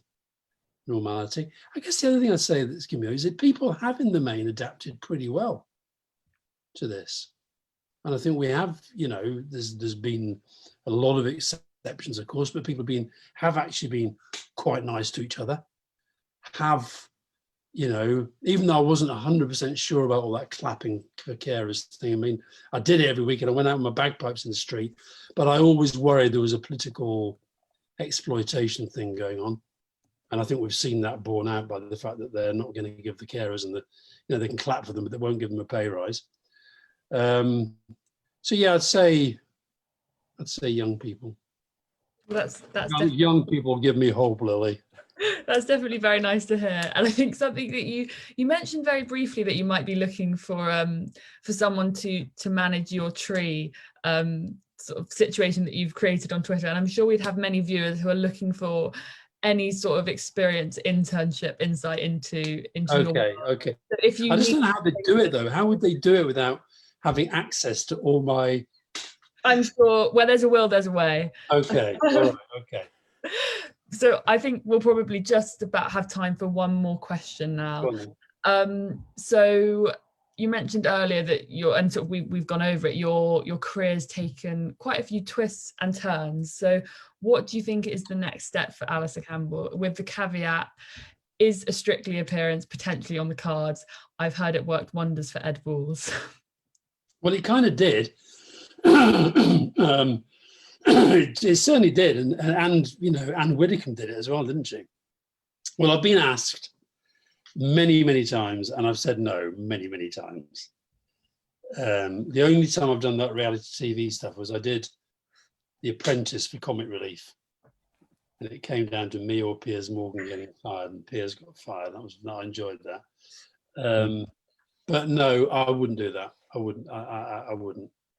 normality. I guess the other thing I'd say that's given me hope is that people have in the main adapted pretty well to this. And I think we have, you know, there's been a lot of exceptions, of course, but people have actually been quite nice to each other. Have, you know, even though I wasn't 100% sure about all that clapping for carers thing. I mean, I did it every week and I went out with my bagpipes in the street, but I always worried there was a political exploitation thing going on. And I think we've seen that borne out by the fact that they're not going to give the carers and they can clap for them, but they won't give them a pay rise. So yeah, I'd say young people. Well, that's young people give me hope, Lily. That's definitely very nice to hear. And I think something that you mentioned very briefly that you might be looking for someone to manage your tree sort of situation that you've created on Twitter. And I'm sure we'd have many viewers who are looking for any sort of experience, internship, insight into okay. So if you I just don't know how they do it though. How would they do it without having access to all my? I'm sure where there's a will, there's a way. Okay. All right. Okay. So I think we'll probably just about have time for one more question now. So you mentioned earlier that and sort of we've gone over it, your career's taken quite a few twists and turns. So what do you think is the next step for Alastair Campbell, with the caveat, is a Strictly appearance potentially on the cards? I've heard it worked wonders for Ed Balls. Well, it kind of did. It certainly did, and you know, Anne Widdecombe did it as well, didn't she? Well, I've been asked many times, and I've said no many times. The only time I've done that reality TV stuff was I did The Apprentice for Comic Relief, and it came down to me or Piers Morgan getting fired, and Piers got fired. I enjoyed that, but no, I wouldn't do that. I wouldn't.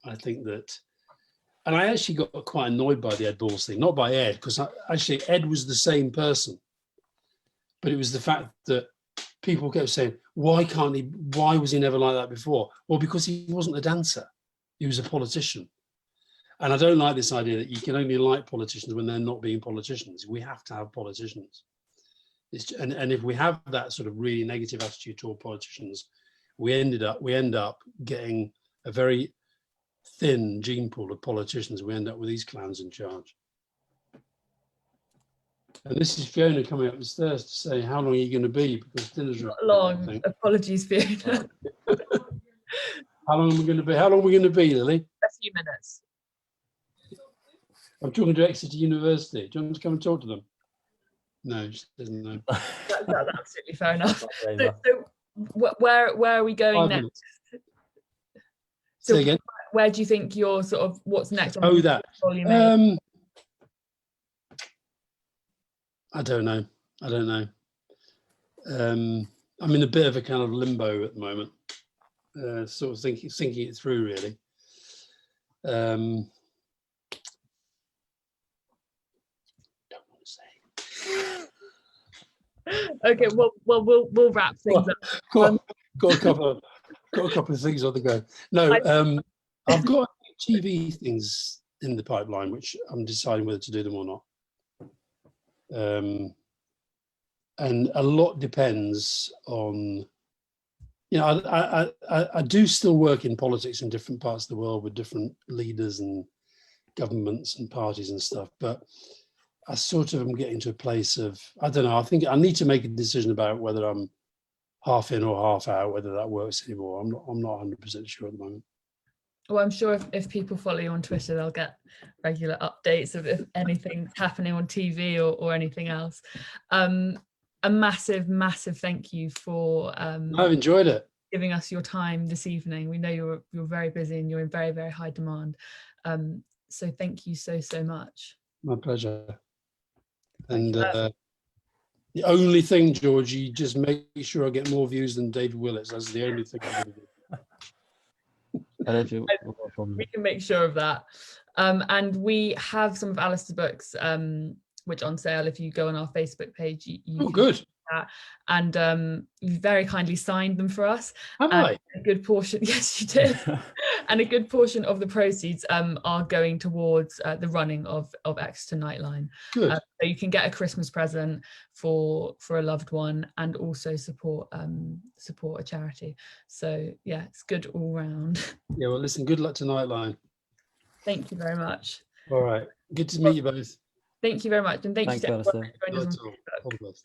I think that. And I actually got quite annoyed by the Ed Balls thing, not by Ed, because actually Ed was the same person. But it was the fact that people kept saying, why was he never like that before? Well, because he wasn't a dancer. He was a politician. And I don't like this idea that you can only like politicians when they're not being politicians. We have to have politicians. And if we have that sort of really negative attitude toward politicians, we end up getting a very thin gene pool of politicians. We end up with these clowns in charge. And this is Fiona coming up the stairs to say, how long are you going to be? Because dinner's not long. Apologies, Fiona. How long are we going to be? How long are we going to be, Lily? A few minutes. I'm talking to Exeter University. Do you want to come and talk to them? No, she doesn't know. That's absolutely fair enough. So where are we going next? Say again. Where do you think you're sort of, what's next? Oh, that. Volume 8? I don't know. I'm in a bit of a kind of limbo at the moment, sort of thinking it through really. Don't want to say. Okay, well, we'll wrap things up. Got a couple of things on the go. No, I've got TV things in the pipeline, which I'm deciding whether to do them or not. And a lot depends on, you know, I do still work in politics in different parts of the world with different leaders and governments and parties and stuff, but I sort of am getting to a place of, I don't know, I think I need to make a decision about whether I'm half in or half out, whether that works anymore. I'm not 100% sure at the moment. Well, I'm sure if people follow you on Twitter, they'll get regular updates of if anything's happening on TV or anything else. A massive thank you for I've enjoyed it. Giving us your time this evening. We know you're very busy and you're in very, very high demand. So thank you so much. My pleasure. And the only thing, George, you just make sure I get more views than David Willits. That's the only thing I'm going to do. We can make sure of that. And we have some of Alastair's books, which are on sale. If you go on our Facebook page, you oh, good. That. And you very kindly signed them for us. Have I? A good portion, yes, you did. And a good portion of the proceeds are going towards the running of Exeter Nightline. Good. So you can get a Christmas present for a loved one and also support a charity. So yeah, it's good all round. Yeah, well, listen, good luck to Nightline. Thank you very much. All right, good to meet you both. Thank you very much, and thank you to everyone who joined us on Facebook. All the best.